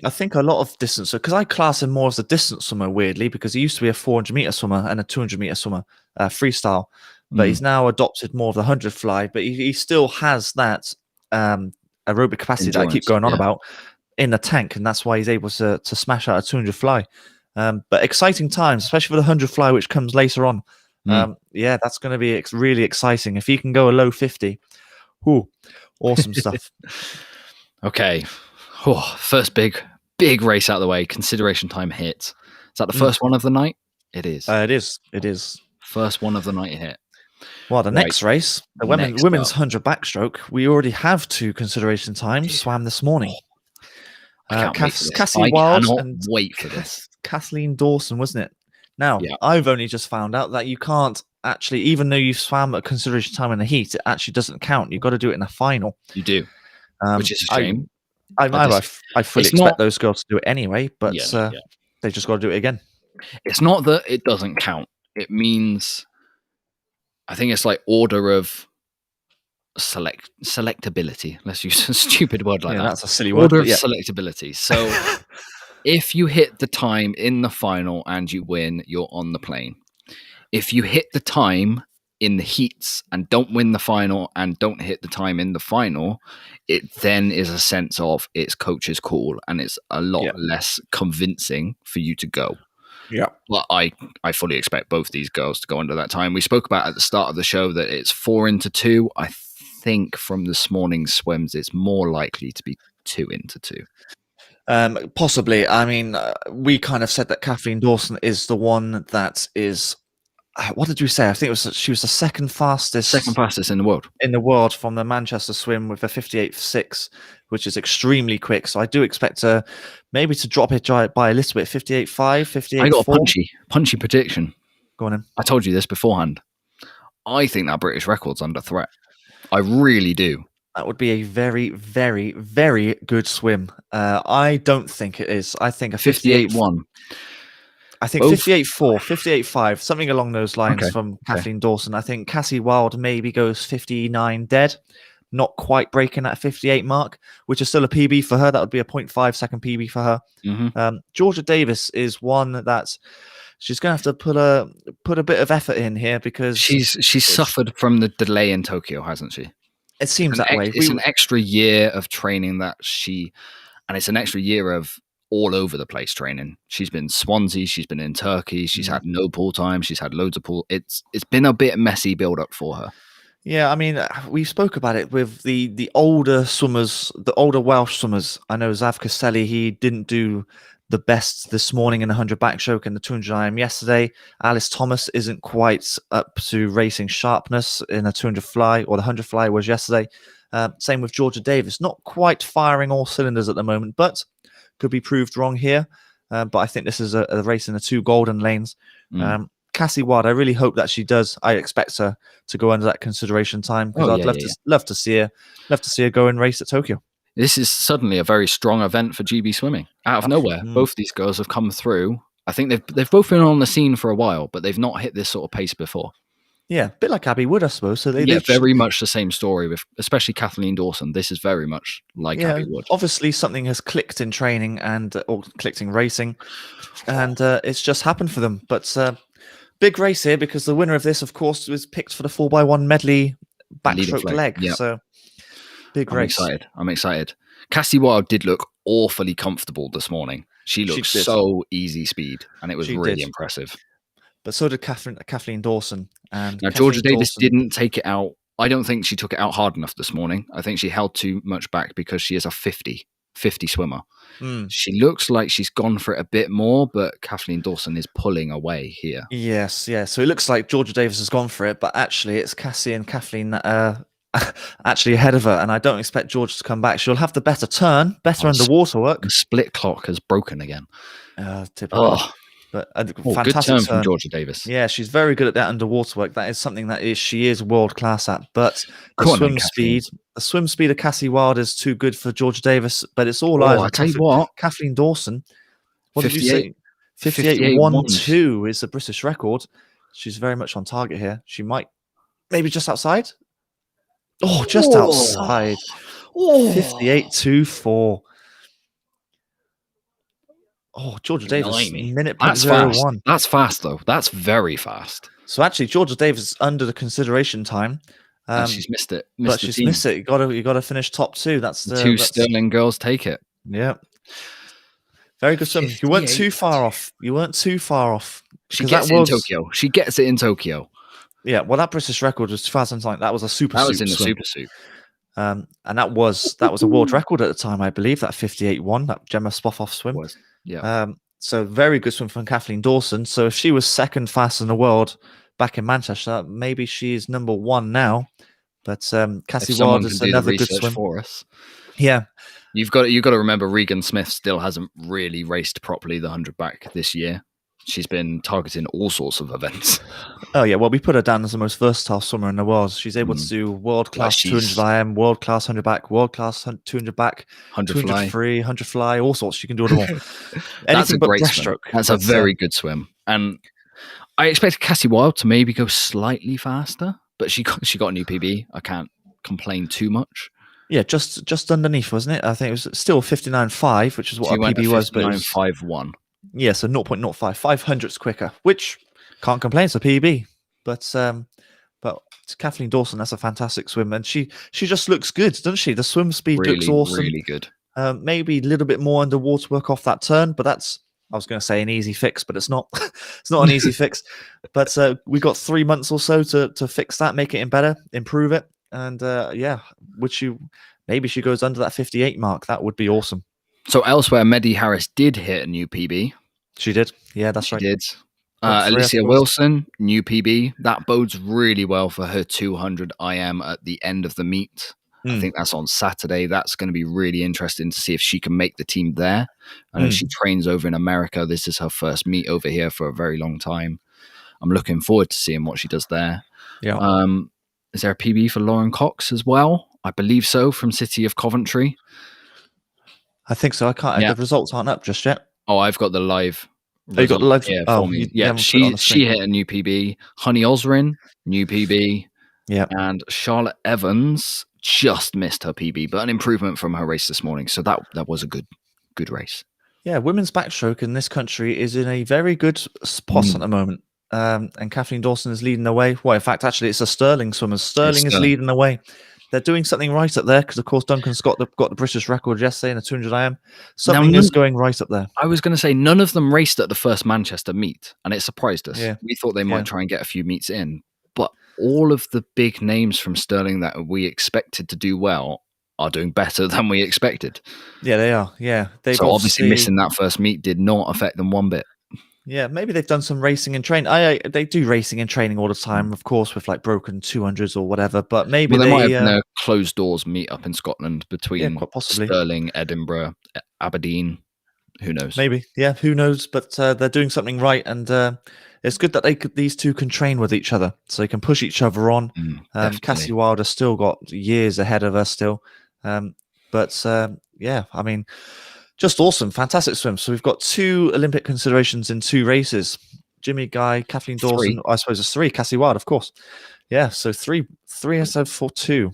I think a lot of distance, because I class him more as a distance swimmer, weirdly, because he used to be a 400-meter swimmer and a 200-meter swimmer, freestyle, but he's now adopted more of the 100 fly. But he still has that aerobic capacity that I keep going on about in the tank, and that's why he's able to smash out a 200 fly. But exciting times, especially for the 100 fly, which comes later on. Yeah, that's going to be really exciting. If he can go a low 50, awesome stuff. Okay. First big race out of the way. Consideration time hit. Is that the first one of the night? It is. It is. First one of the night hit. Well, the next race, the women's 100 backstroke, we already have 2 consideration times swam this morning. Cassie Wild and wait for this. Kathleen Dawson, wasn't it? Now, I've only just found out that you can't actually, even though you've swam at consideration time in the heat, it actually doesn't count. You've got to do it in a final. You do, which is a shame. I fully expect those girls to do it anyway, but they just got to do it again. It's not that it doesn't count. It means, I think it's like order of selectability. Let's use a stupid word like that. That's a silly word. Order of selectability. So if you hit the time in the final and you win, you're on the plane. If you hit the time in the heats and don't win the final and don't hit the time in the final, it then is a sense of it's coach's call and it's a lot less convincing for you to go. Yeah. But I fully expect both these girls to go under that time. We spoke about at the start of the show that it's 4 into 2. I think from this morning's swims, it's more likely to be 2 into 2. Possibly. I mean, we kind of said that Kathleen Dawson is the one that is what did we say? I think she was the second fastest Second fastest in the world. From the Manchester swim with a 58.6, which is extremely quick. So I do expect her maybe to drop it by a little bit, 58.5, 58.4. I got a punchy prediction. Go on in. I told you this beforehand. I think that British record's under threat. I really do. That would be a very, very, very good swim. I don't think it is. I think a 58.1. I think 58.4, 58.5, something along those lines from Kathleen Dawson. I think Cassie Wild maybe goes 59 dead, not quite breaking that 58 mark, which is still a PB for her. That would be a 0.5 second PB for her. Mm-hmm. Georgia Davis is one that she's going to have to put a bit of effort in here because she's suffered from the delay in Tokyo, hasn't she? It seems that way. It's an extra year of training and it's an extra year of all over the place training. She's been Swansea, she's been in Turkey, she's had no pool time, she's had loads of pool. It's been a bit messy build up for her. Yeah, I mean, we spoke about it with the older swimmers, the older Welsh swimmers. I know Zav Castelli, he didn't do the best this morning in the 100 backstroke and the 200 IM yesterday. Alice Thomas isn't quite up to racing sharpness in a 200 fly, or the 100 fly was yesterday. Same with Georgia Davis, not quite firing all cylinders at the moment, but could be proved wrong here. But I think this is a race in the two golden lanes. Cassie Wild, I really hope that she does. I expect her to go under that consideration time because love to see her go and race at Tokyo. This is suddenly a very strong event for GB swimming. Out of nowhere, both these girls have come through. I think they've both been on the scene for a while, but they've not hit this sort of pace before. Yeah, a bit like Abby Wood, I suppose. So they very much the same story with, especially Kathleen Dawson. This is very much like Abby Wood. Obviously, something has clicked in training or clicked in racing, and it's just happened for them. But big race here because the winner of this, of course, was picked for the 4x1 medley backstroke leg. Yep. So big race. I'm excited. Cassie Wild did look awfully comfortable this morning. She looked so easy speed, and it was really impressive. But so did Kathleen Dawson. And now, Georgia Davis didn't take it out. I don't think she took it out hard enough this morning. I think she held too much back because she is a 50 swimmer. She looks like she's gone for it a bit more, but Kathleen Dawson is pulling away here. Yes. So it looks like Georgia Davis has gone for it, but actually it's Cassie and Kathleen that are actually ahead of her, and I don't expect Georgia to come back. She'll have the better turn, better underwater work. The split clock has broken again. Typical. But fantastic good turn from Georgia Davis. Yeah, she's very good at that underwater work. That is something that she is world class at. But the swim speed of Cassie Wild is too good for Georgia Davis. But it's all eyes on Kathleen Dawson. What did you say? 58.12 is the British record. She's very much on target here. She might maybe just outside. Just outside. 58.24. Georgia Davis, minute 0.01. That's fast, though. That's very fast. So actually, Georgia Davis is under the consideration time. And she's missed it. Missed it. You got to finish top two. That's the two Sterling girls take it. Yeah. Very good swim. You weren't too far off. She gets it in Tokyo. She gets it in Tokyo. Yeah. Well, that British record was 2009. That was a super. That was in the super suit. And that was a world record at the time, I believe. That 58.1, that Gemma Spoffhoff swim. Yeah. So very good swim from Kathleen Dawson. So if she was second fastest in the world back in Manchester, maybe she's number one now. But Cassie Wild is another good swim for us. Yeah. You've got to remember Regan Smith still hasn't really raced properly the 100 back this year. She's been targeting all sorts of events. Oh, yeah. Well, we put her down as the most versatile swimmer in the world. She's able to do world-class 200 IM, world-class 100 back, world-class 200 back, 100 fly, free, 100 fly, all sorts. She can do it all. That's a great breaststroke. That's a very good swim. And I expected Cassie Wild to maybe go slightly faster, but she got a new PB. I can't complain too much. Yeah, just underneath, wasn't it? I think it was still 59.5, which is what our PB was. 59.51. Yeah, so 0.05, 500ths quicker, which can't complain. It's a PB. But Kathleen Dawson, that's a fantastic swim. And she just looks good, doesn't she? The swim speed looks awesome. Really good. Maybe a little bit more underwater work off that turn, but that's, I was going to say an easy fix, but it's not. It's not an easy fix. But we got 3 months or so to fix that, make it better, improve it. And maybe she goes under that 58 mark. That would be awesome. So elsewhere, Maddie Harris did hit a new PB. She did. Yeah, that's right. She did. Hopefully, I Alicia suppose. Wilson, new PB. That bodes really well for her 200 IM at the end of the meet. I Mm. think that's on Saturday. That's going to be really interesting to see if she can make the team there. I know Mm. she trains over in America. This is her first meet over here for a very long time. I'm looking forward to seeing what she does there. Yeah, Is there a PB for Lauren Cox as well? I believe so, from City of Coventry. I think so. I can't. Yeah. The results aren't up just yet. Oh, I've got the live Oh, you got the result live. here Oh, for me. you Yeah, haven't put it on the she screen. hit a new PB. Honey Osrin, new PB. Yeah. And Charlotte Evans just missed her PB, but an improvement from her race this morning. So that was a good race. Yeah, women's backstroke in this country is in a very good spot at the moment. And Kathleen Dawson is leading the way. Well, in fact, actually, it's a Sterling swimmer. Sterling is leading the way. They're doing something right up there because, of course, Duncan Scott got the British record yesterday in a 200 IM. Something is going right up there. I was going to say none of them raced at the first Manchester meet, and it surprised us. Yeah. We thought they might try and get a few meets in, but all of the big names from Sterling that we expected to do well are doing better than we expected. Yeah, they are. Yeah, they've so obviously missing that first meet did not affect them one bit. Yeah, maybe they've done some racing and training. They do racing and training all the time, of course, with like broken 200s or whatever. But maybe they might have been a closed doors meet up in Scotland between quite possibly Stirling, Edinburgh, Aberdeen. Who knows? Maybe, yeah, who knows? But they're doing something right, and it's good that these two can train with each other, so they can push each other on. Cassie Wilder still got years ahead of us still, but yeah, I mean. Just awesome. Fantastic swim. So we've got 2 Olympic considerations in 2 races. Jimmy Guy, Kathleen Dawson. I suppose it's 3. Cassie Wild, of course. Yeah, so 3 instead for 2.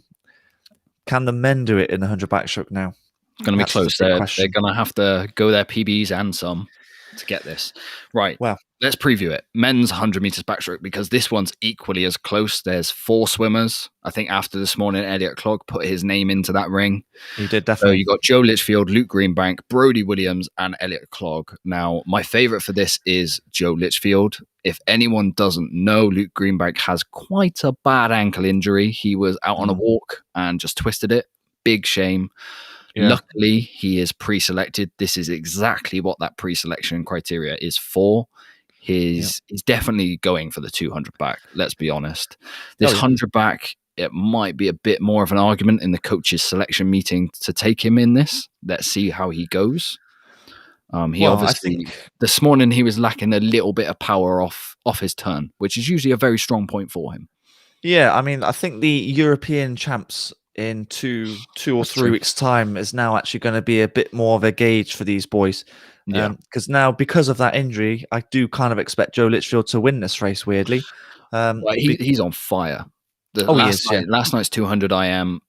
Can the men do it in the 100 backstroke now? It's going to be close. They're going to have to go their PBs and some to get this. Right. Well, let's preview it. Men's 100 meters backstroke, because this one's equally as close. There's 4 swimmers. I think after this morning, Elliot Clogg put his name into that ring. He did, definitely. So you got Joe Litchfield, Luke Greenbank, Brodie Williams, and Elliot Clogg. Now, my favorite for this is Joe Litchfield. If anyone doesn't know, Luke Greenbank has quite a bad ankle injury. He was out on a walk and just twisted it. Big shame. Yeah. Luckily, he is pre-selected. This is exactly what that pre-selection criteria is for. He's definitely going for the 200 back. Let's be honest. This 100 back, it might be a bit more of an argument in the coaches' selection meeting to take him in this. Let's see how he goes. Obviously, this morning he was lacking a little bit of power off his turn, which is usually a very strong point for him. Yeah, I mean, I think the European champs in two or 3 weeks' time is now actually going to be a bit more of a gauge for these boys. Because now, because of that injury, I do kind of expect Joe Litchfield to win this race, weirdly. He's on fire. Last night's 200 IM,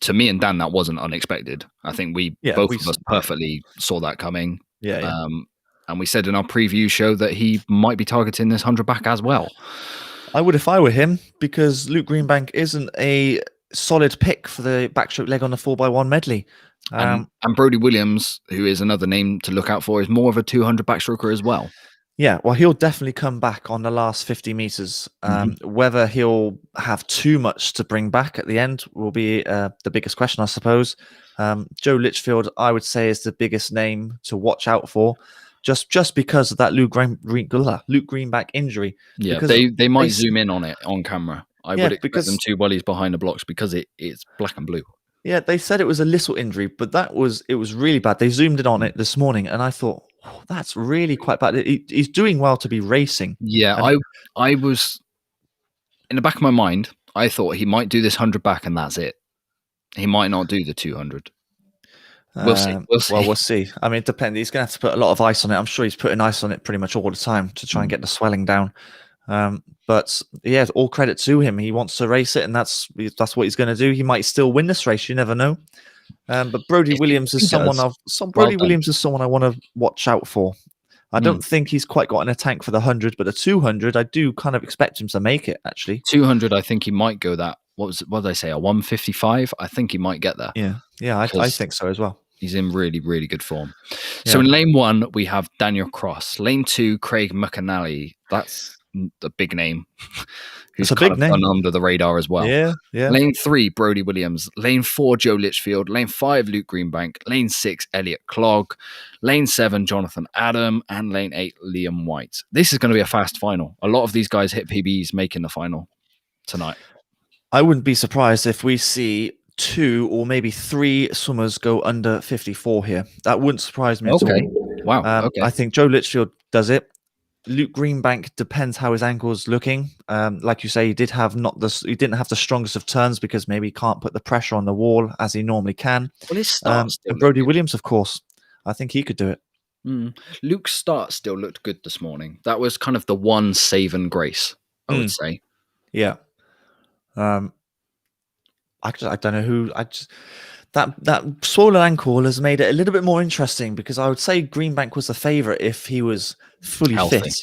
to me and Dan, that wasn't unexpected. I think both of us perfectly saw that coming. And we said in our preview show that he might be targeting this 100 back as well. I would if I were him, because Luke Greenbank isn't a solid pick for the backstroke leg on the 4x1 medley. And Brodie Williams, who is another name to look out for, is more of a 200 backstroker as well. Yeah, well, he'll definitely come back on the last 50 meters. Whether he'll have too much to bring back at the end will be the biggest question, I suppose. Joe Litchfield, I would say, is the biggest name to watch out for, just because of that Luke Greenbank injury. Yeah, they might zoom in on it on camera. I would expect them to while he's behind the blocks, because it's black and blue. Yeah, they said it was a little injury, but it was really bad. They zoomed in on it this morning, and I thought, oh, that's really quite bad. He's doing well to be racing. Yeah, I was, in the back of my mind, I thought he might do this 100 back and that's it. He might not do the 200. We'll see. Well, we'll see. I mean, it depends. He's going to have to put a lot of ice on it. I'm sure he's putting ice on it pretty much all the time to try and get the swelling down. But yeah, all credit to him. He wants to race it, and that's what he's going to do. He might still win this race. You never know. But Brodie Williams is someone I want to watch out for. I don't think he's quite got in a tank for the 100, but the 200, I do kind of expect him to make it, actually. 200, I think he might go that. What did I say? A 155? I think he might get there. Yeah, I think so as well. He's in really, really good form. So in lane 1, we have Daniel Cross. Lane 2, Craig McAnally. That's the big name, It's who's a kind big of gone name. under the radar as well. Yeah, yeah. Lane 3, Brodie Williams. Lane 4, Joe Litchfield. Lane 5, Luke Greenbank. Lane 6, Elliot Clogg. Lane 7, Jonathan Adam. And lane 8, Liam White. This is going to be a fast final. A lot of these guys hit PBs making the final tonight. I wouldn't be surprised if we see 2 or maybe 3 swimmers go under 54 here. That wouldn't surprise me at all. Wow. Okay. I think Joe Litchfield does it. Luke Greenbank depends how his ankle's looking. Like you say, he didn't have the strongest of turns because maybe he can't put the pressure on the wall as he normally can. Well, his start still and Brodie Williams, of course, I think he could do it. Luke's start still looked good this morning. That was kind of the one save and grace, I would say. Yeah. I don't know who. That swollen ankle has made it a little bit more interesting because I would say Greenbank was the favourite if he was fully fit.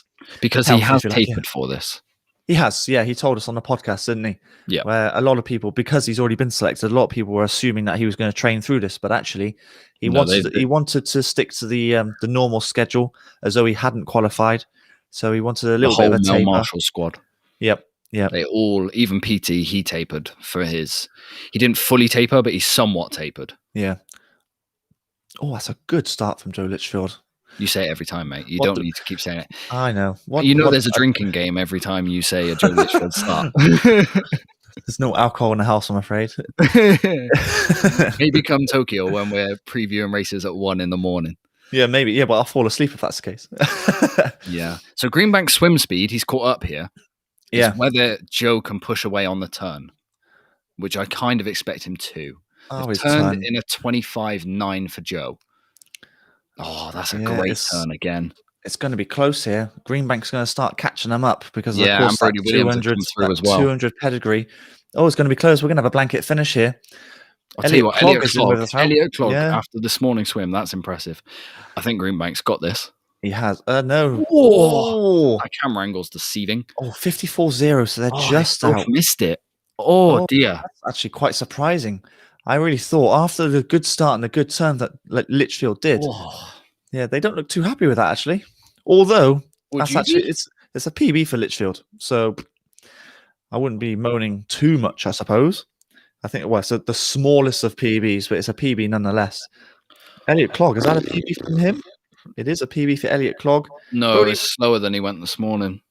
Because he has tapered for this. He has, yeah. He told us on the podcast, didn't he? Yeah. Where a lot of people, because he's already been selected, a lot of people were assuming that he was going to train through this, but actually, he wanted to stick to the normal schedule as though he hadn't qualified. So he wanted a little bit of a taper. Marshall squad. Yep. Yeah, they all, even PT, he tapered for his. He didn't fully taper, but he somewhat tapered. Yeah. Oh, that's a good start from Joe Litchfield. You say it every time, mate. You don't need to keep saying it. I know. There's a drinking game every time you say a Joe Litchfield start. There's no alcohol in the house, I'm afraid. Maybe come Tokyo when we're previewing races at 1 a.m. Yeah, maybe. Yeah, but I'll fall asleep if that's the case. Yeah. So Greenbank's swim speed, he's caught up here. Yeah. Whether Joe can push away on the turn, which I kind of expect him to. His turned in a 25.9 for Joe. Oh, that's a great turn again. It's going to be close here. Greenbank's going to start catching them up because of course that 200 pedigree. Oh, it's going to be close. We're going to have a blanket finish here. I'll tell you what, Elliot Clogg after this morning swim, that's impressive. I think Greenbank's got this. He has. No. Oh, that camera angle's deceiving. Oh, 54-0, so they're just out. Missed it. Oh, dear. That's actually quite surprising. I really thought after the good start and the good turn that Litchfield did, yeah, they don't look too happy with that actually. Although it's a PB for Litchfield, so I wouldn't be moaning too much, I suppose. I think it's the smallest of PBs, but it's a PB nonetheless. Elliot Clogg, is that a PB from him? It is a PB for Elliot Clogg. No, it's slower than he went this morning.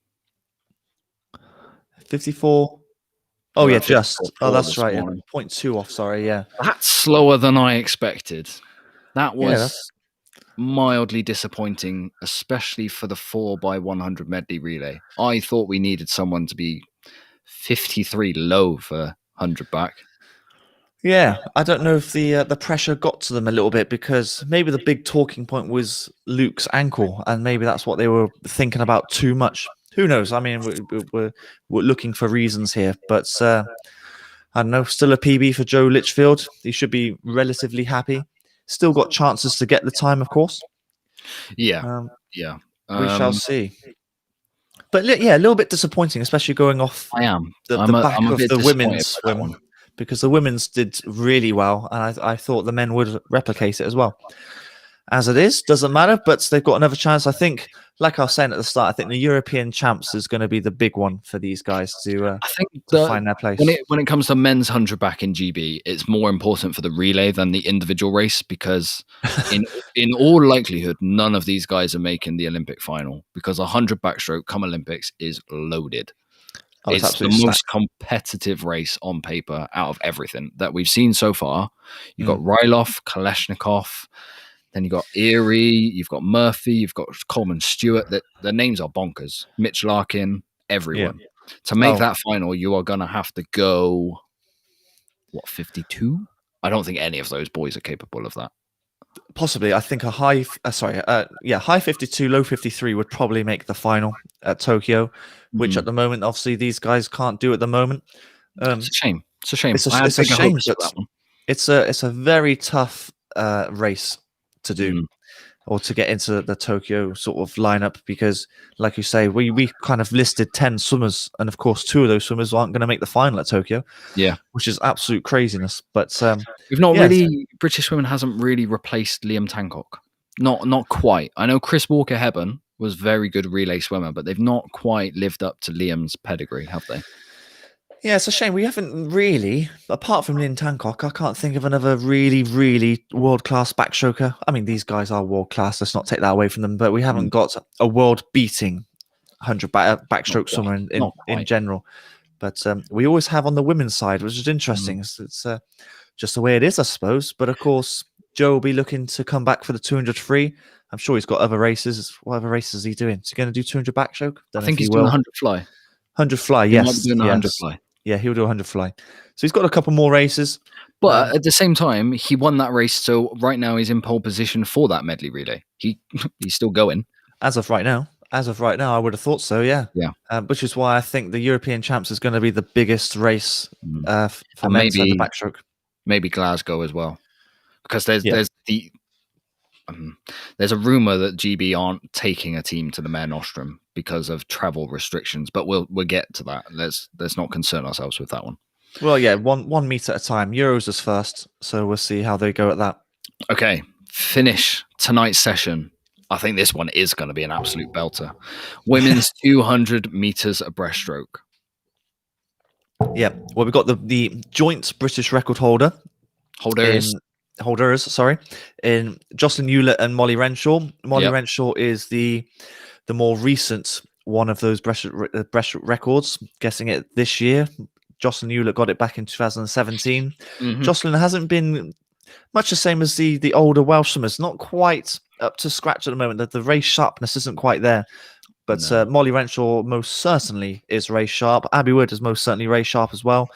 54. Oh, yeah, just. Oh, that's right. Yeah. 0.2 off, sorry, yeah. That's slower than I expected. That was mildly disappointing, especially for the 4x100 medley relay. I thought we needed someone to be 53 low for 100 back. Yeah, I don't know if the pressure got to them a little bit because maybe the big talking point was Luke's ankle, and maybe that's what they were thinking about too much. Who knows? I mean, we're looking for reasons here, but I don't know. Still a PB for Joe Litchfield. He should be relatively happy. Still got chances to get the time, of course. Yeah, we shall see. But yeah, a little bit disappointing, especially going off. I am the back of the women's swim. Because the women's did really well, and I thought the men would replicate it as well. As it is, doesn't matter, but they've got another chance. I think, like I was saying at the start, I think the European champs is going to be the big one for these guys to find their place. When it comes to men's 100 back in GB, it's more important for the relay than the individual race because in all likelihood, none of these guys are making the Olympic final because 100 backstroke come Olympics is loaded. Oh, it's the most competitive race on paper out of everything that we've seen so far. You've got Ryloff, Kalashnikov, then you've got Erie, you've got Murphy, you've got Coleman Stewart. The names are bonkers. Mitch Larkin, everyone. Yeah. To make that final, you are going to have to go, 52? I don't think any of those boys are capable of that. Possibly. I think a high 52, low 53 would probably make the final at Tokyo, which at the moment, obviously, these guys can't do at the moment. It's a shame. It's a shame. It's a shame. It's a very tough race to do or to get into the Tokyo sort of lineup because, like you say, we kind of listed 10 swimmers, and of course, 2 of those swimmers aren't going to make the final at Tokyo. Yeah, which is absolute craziness. But we've not really. British swimming hasn't really replaced Liam Tancock. Not quite. I know Chris Walker-Hebburn was very good relay swimmer, but they've not quite lived up to Liam's pedigree, have they? Yeah, it's a shame. We haven't really, apart from Lynn Tancock, I can't think of another really, really world-class backstroker. I mean, these guys are world-class. Let's not take that away from them. But we haven't got a world-beating 100 Not backstroke quite. swimmer Not in quite. general. But we always have on the women's side, which is interesting. It's just the way it is, I suppose. But of course, Joe will be looking to come back for the 200 free. I'm sure he's got other races. What other races is he doing? Is he going to do 200 backstroke? I Don't know if think he he's doing will. 100 fly. 100 fly, He might be yes. doing 100 Yes. fly. Yeah, he'll do 100 fly. So he's got a couple more races. But at the same time, he won that race. So right now he's in pole position for that medley relay. He's still going. As of right now, I would have thought so, yeah. Yeah. Which is why I think the European Champs is going to be the biggest race for And men's and the backstroke. Maybe Glasgow as well. Because there's a rumor that GB aren't taking a team to the Mare Nostrum because of travel restrictions, but we'll get to that. Let's not concern ourselves with that one. Well, yeah, one meet at a time. Euros is first, so we'll see how they go at that. Okay, finish tonight's session. I think this one is going to be an absolute belter. Women's 200 meters breaststroke. Yeah, well, we've got the joint British record holders, in Jocelyn Hewlett and Molly Renshaw. Molly Renshaw is the more recent one of those breaststroke records, guessing it this year. Jocelyn Hewlett got it back in 2017. Jocelyn hasn't been much the same as the older Welsh swimmers, not quite up to scratch at the moment. The race sharpness isn't quite there. But Molly Renshaw most certainly is race sharp. Abby Wood is most certainly race sharp as well.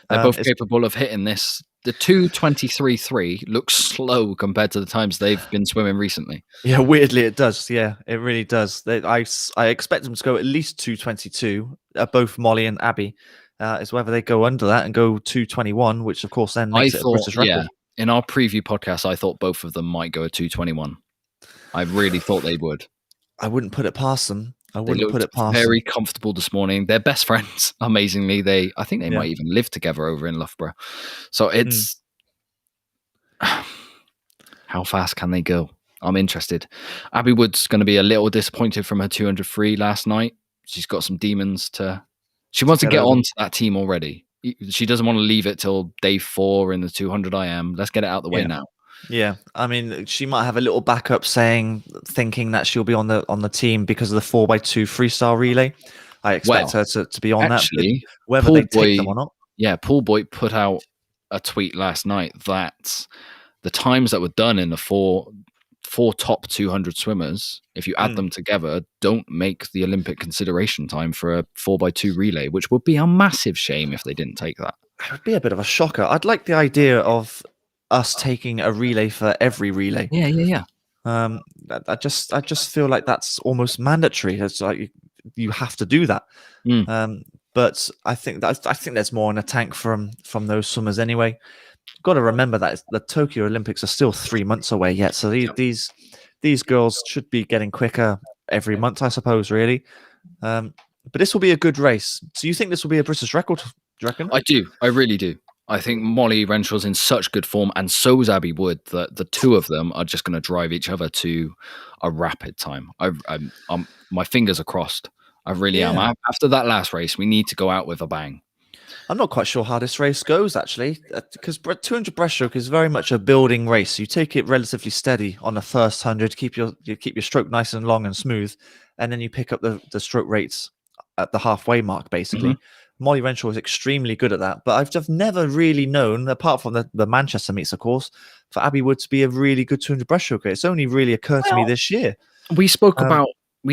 They're both capable of hitting this. The 2:23.3 looks slow compared to the times they've been swimming recently. Yeah, weirdly it does. Yeah, it really does. I expect them to go at least 2:22, both Molly and Abby. It's whether they go under that and go 2:21, which of course then makes it a British record. Yeah, in our preview podcast, I thought both of them might go at 2:21. I really thought they would. I wouldn't put it past them. Very comfortable this morning. They're best friends. Amazingly, I think they might even live together over in Loughborough. So it's how fast can they go? I'm interested. Abby Wood's going to be a little disappointed from her 200 free last night. She's got some demons she wants to get onto that team already. She doesn't want to leave it till day 4 in the 200 IM. Let's get it out the way now. Yeah, I mean, she might have a little backup thinking that she'll be on the team because of the 4x2 freestyle relay. I expect her to be on that. Whether they take them or not. Yeah, Paul Boyd put out a tweet last night that the times that were done in the four top 200 swimmers, if you add them together, don't make the Olympic consideration time for a 4x2 relay, which would be a massitive shame if they didn't take that. It would be a bit of a shocker. I'd like the idea of us taking a relay for every relay. Yeah. I just feel like that's almost mandatory. It's like you have to do that. But I think there's more in a tank from those swimmers anyway. You've got to remember that the Tokyo Olympics are still 3 months away yet. So these girls should be getting quicker every month, I suppose, really. But this will be a good race. Do you think this will be a British record? Do you reckon? I do. I really do. I think Molly Renshaw's in such good form, and so is Abby Wood, that the two of them are just going to drive each other to a rapid time. My fingers are crossed. I really am. After that last race, we need to go out with a bang. I'm not quite sure how this race goes, actually, because 200 breaststroke is very much a building race. You take it relatively steady on the first 100, keep your stroke nice and long and smooth, and then you pick up the stroke rates at the halfway mark, basically. Molly Renshaw is extremely good at that, but I've just never really known, apart from the Manchester meets, of course, for Abby Wood to be a really good 200 breaststroker. It's only really occurred to me this year. We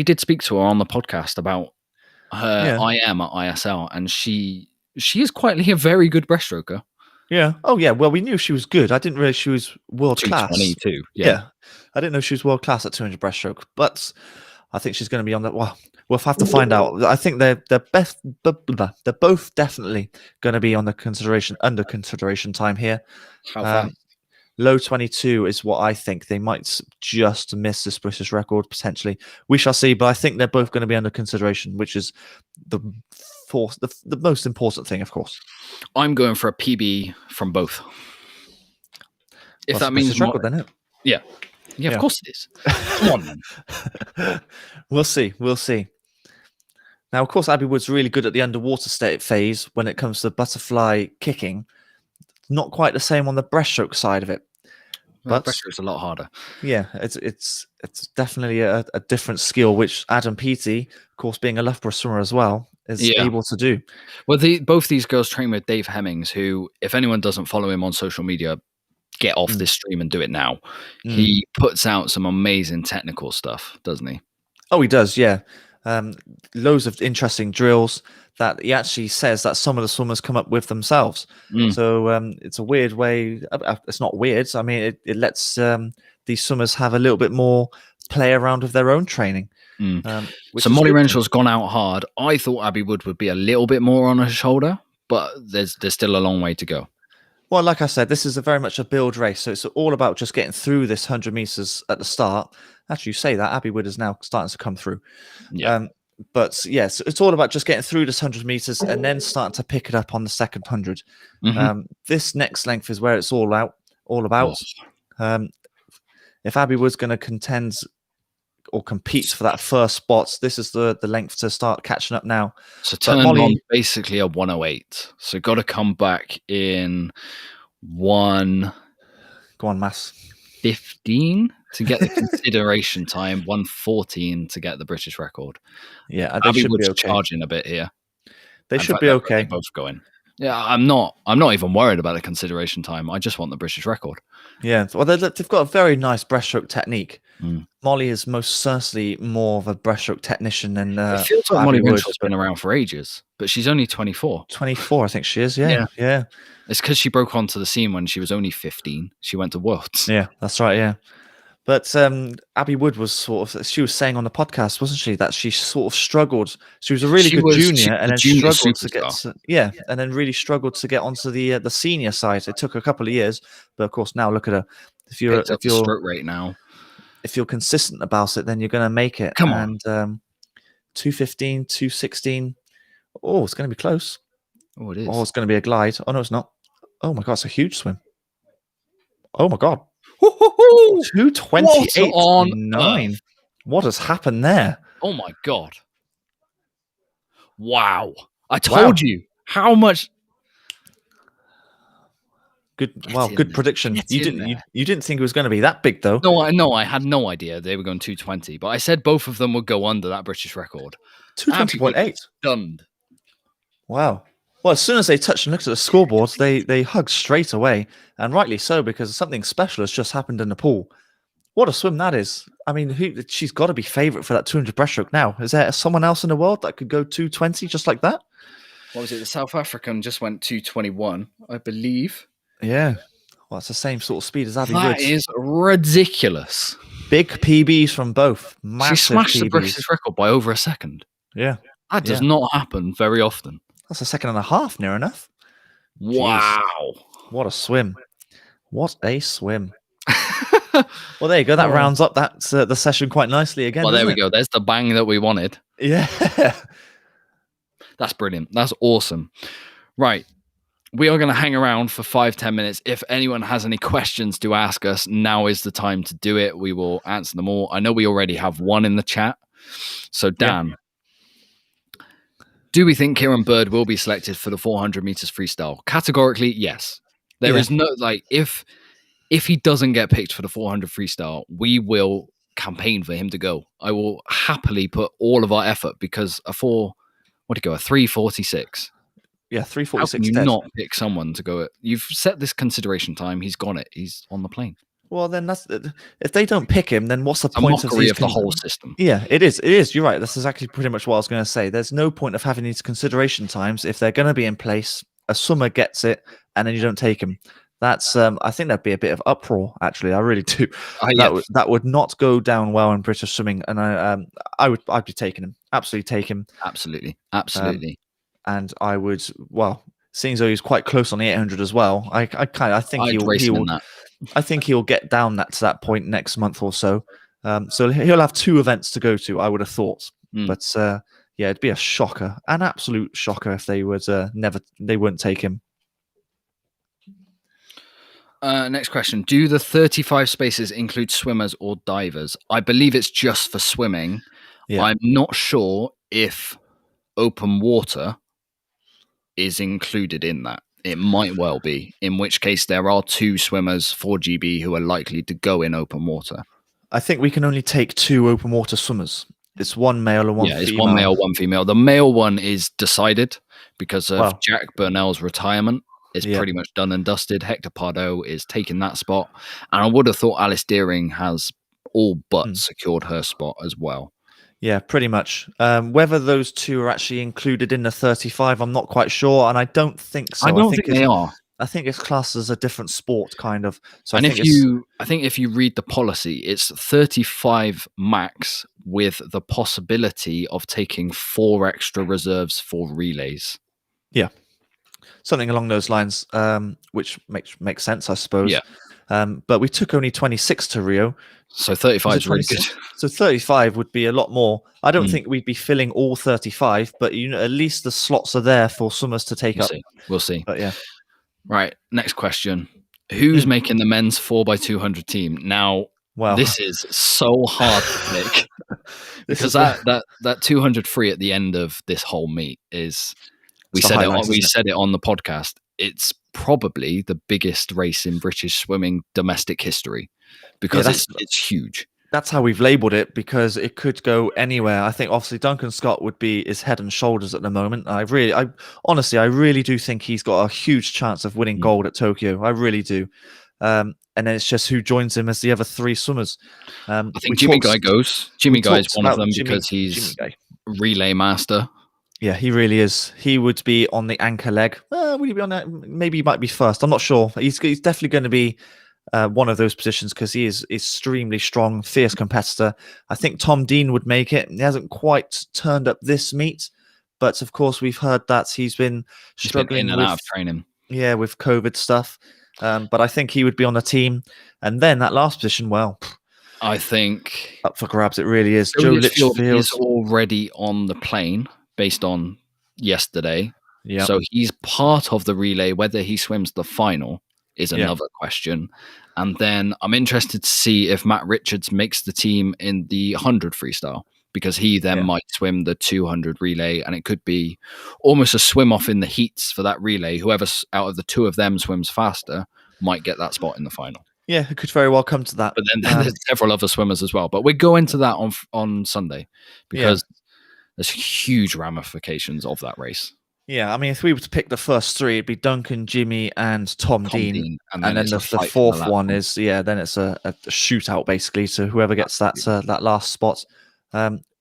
did speak to her on the podcast about her IM at ISL, and she is quietly a very good breaststroker. Yeah. Oh, yeah. Well, we knew she was good. I didn't realize she was world class. 222. Yeah. I didn't know she was world class at 200 breaststroke, but I think she's going to be on that. Well, we'll have to find out. I think they're both definitely going to be under consideration time here. How fast? Low 22 is what I think. They might just miss this British record potentially. We shall see, but I think they're both going to be under consideration, which is the most important thing, of course. I'm going for a PB from both. If that means record, then, yeah. Yeah, of course it is. Come on, man. We'll see. We'll see. Now, of course, Abby Wood's really good at the underwater state phase when it comes to butterfly kicking. Not quite the same on the breaststroke side of it. But breaststroke's a lot harder. Yeah, it's definitely a different skill, which Adam Peaty, of course, being a Loughborough swimmer as well, is able to do. Well, both these girls train with Dave Hemmings, who, if anyone doesn't follow him on social media, get off this stream and do it now. He puts out some amazing technical stuff, doesn't he? Oh, he does, yeah. Loads of interesting drills that he actually says that some of the swimmers come up with themselves. So it's a weird way. It's not weird. I mean, it lets these swimmers have a little bit more play around with their own training. So Molly Renshaw's gone out hard. I thought Abby Wood would be a little bit more on her shoulder, but there's still a long way to go. Well, like I said, this is very much a build race, so it's all about just getting through this 100 meters at the start. Actually, you say that Abby Wood is now starting to come through. Yeah. But yes, it's all about just getting through this 100 meters and then starting to pick it up on the second 100. This next length is where it's all about. If Abby Wood's going to contend or compete for that first spot, this is the length to start catching up now. So turn on basically a 108. So got to come back in Go on, Mass. 15 to get the consideration time, 114 to get the British record. Yeah, they should be okay. Charging a bit here. They should be okay. Both going. Yeah, I'm not even worried about the consideration time. I just want the British record. Yeah, well, they've got a very nice breaststroke technique. Molly is most certainly more of a breaststroke technician than it feels like Molly Renshaw's been around for ages, but she's only 24. 24, I think she is. Yeah. It's because she broke onto the scene when she was only 15. She went to Worlds. Yeah, that's right. Yeah. But Abby Wood was she was saying on the podcast, wasn't she, that she sort of struggled. She was a really good junior and then struggled to get and then really struggled to get onto the senior side. It took a couple of years, but of course now look at her. If you're stroke rate now, if you're consistent about it, then you're going to make it. Come on. 215, 216. Oh, it's going to be close. Oh, it is. Oh, it's going to be a glide. Oh, no, it's not. Oh, my God, it's a huge swim. Oh, my God. 228.9. What has happened there? Oh, my God. Wow. I told you how much. Good prediction. You didn't think it was going to be that big, though. No, I had no idea they were going 220, but I said both of them would go under that British record. 220.8. Stunned. Wow. Well, as soon as they touched and looked at the scoreboard, they hugged straight away, and rightly so, because something special has just happened in the pool. What a swim that is! I mean, she's got to be favourite for that 200 breaststroke now. Is there someone else in the world that could go 220 just like that? What was it? The South African just went 221, I believe. Yeah. Well, it's the same sort of speed as Abby Wood. That is ridiculous. Big PBs from both. Massive she smashed PBs. The British record by over a second. Yeah. That does not happen very often. That's a second and a half, near enough. Wow. Jeez. What a swim. What a swim. Well, there you go. That rounds up the session quite nicely again. Well, there we go. There's the bang that we wanted. Yeah. That's brilliant. That's awesome. Right. We are going to hang around for 5-10 minutes. If anyone has any questions to ask us, now is the time to do it. We will answer them all. I know we already have one in the chat. So, Dan, do we think Kieran Bird will be selected for the 400 meters freestyle? Categorically, yes. There is no, if he doesn't get picked for the 400 freestyle, we will campaign for him to go. I will happily put all of our effort because a 3:46. Yeah, 3:46. How can you not pick someone to go? You've set this consideration time. He's gone it. He's on the plane. Well, then if they don't pick him, then what's the point of the whole system? Yeah, it is. It is. You're right. That's exactly pretty much what I was going to say. There's no point of having these consideration times if they're going to be in place. A swimmer gets it, and then you don't take him. That's. I think that'd be a bit of uproar. Actually, I really do. That would not go down well in British swimming, and I'd be taking him. Absolutely take him. Absolutely. And I would. Well, seeing as though he's quite close on the 800 as well, I think he'll get down to that point next month or so. So he'll have 2 events to go to, I would have thought. But it'd be a shocker, an absolute shocker if they would they wouldn't take him. Next question. Do the 35 spaces include swimmers or divers? I believe it's just for swimming. Yeah. I'm not sure if open water is included in that. It might well be, in which case there are 2 swimmers for GB who are likely to go in open water. I think we can only take 2 open water swimmers. It's 1 male and 1 female. It's 1 male, 1 female. The male one is decided because of Jack Burnell's retirement. It's pretty much done and dusted. Hector Pardo is taking that spot. And I would have thought Alice Deering has all but secured her spot as well. Yeah, pretty much. Whether those 2 are actually included in the 35, I'm not quite sure, and I don't think so. I don't think they are. I think it's classed as a different sport, kind of. So and I think if you read the policy, it's 35 max with the possibility of taking 4 extra reserves for relays. Yeah, something along those lines, which makes sense, I suppose. Yeah. But we took only 26 to Rio. So 35 is really good. So 35 would be a lot more. I don't think we'd be filling all 35, but at least the slots are there for swimmers to take up. We'll see. But yeah. Right. Next question. Who's making the men's 4x200 team? Now, this is so hard to pick because that 200 free at the end of this whole meet is, we said it on the podcast. It's probably the biggest race in British swimming domestic history because it's huge. That's how we've labelled it, because it could go anywhere. I think obviously Duncan Scott would be his head and shoulders at the moment. I really do think he's got a huge chance of winning gold at Tokyo. I really do. And then it's just who joins him as the other 3 swimmers. I think Jimmy Guy goes. Jimmy Guy is one of them because he's relay master. Yeah, he really is. He would be on the anchor leg. Would he be on that? Maybe he might be first. I'm not sure. He's definitely going to be one of those positions because he is extremely strong, fierce competitor. I think Tom Dean would make it. He hasn't quite turned up this meet, but of course we've heard that he's been struggling in and out of training. Yeah, with COVID stuff. But I think he would be on the team. And then that last position, I think up for grabs. It really is. Joe Litchfield is already on the plane based on yesterday. Yeah. So he's part of the relay. Whether he swims the final is another question. And then I'm interested to see if Matt Richards makes the team in the 100 freestyle, because he then might swim the 200 relay, and it could be almost a swim off in the heats for that relay. Whoever out of the 2 of them swims faster might get that spot in the final. Yeah, it could very well come to that. But then there's several other swimmers as well. But we go into that on Sunday because there's huge ramifications of that race. Yeah, I mean, if we were to pick the first 3, it'd be Duncan, Jimmy, and Tom Dean. And then the 4th one is, then it's a shootout, basically, to whoever gets that last spot,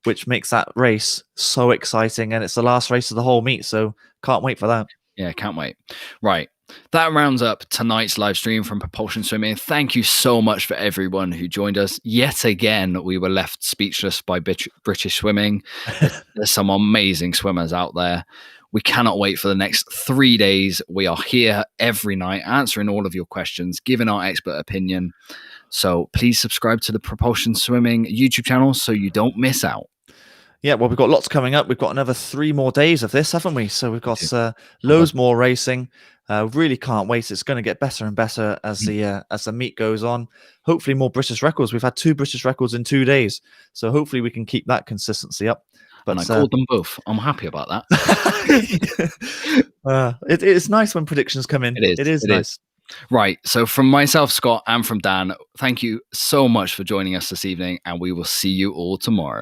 which makes that race so exciting. And it's the last race of the whole meet, so can't wait for that. Yeah, can't wait. Right. That rounds up tonight's live stream from Propulsion Swimming. Thank you so much for everyone who joined us. Yet again, we were left speechless by British swimming. There's some amazing swimmers out there. We cannot wait for the next 3 days. We are here every night answering all of your questions, giving our expert opinion. So please subscribe to the Propulsion Swimming YouTube channel so you don't miss out. Yeah, well, we've got lots coming up. We've got another 3 more days of this, haven't we? So we've got loads more racing. Really can't wait. It's going to get better and better as the meet goes on. Hopefully more British records. We've had 2 British records in 2 days. So hopefully we can keep that consistency up. But and I called them both. I'm happy about that. It is nice when predictions come in. It is nice. Right. So from myself, Scott, and from Dan, thank you so much for joining us this evening, and we will see you all tomorrow.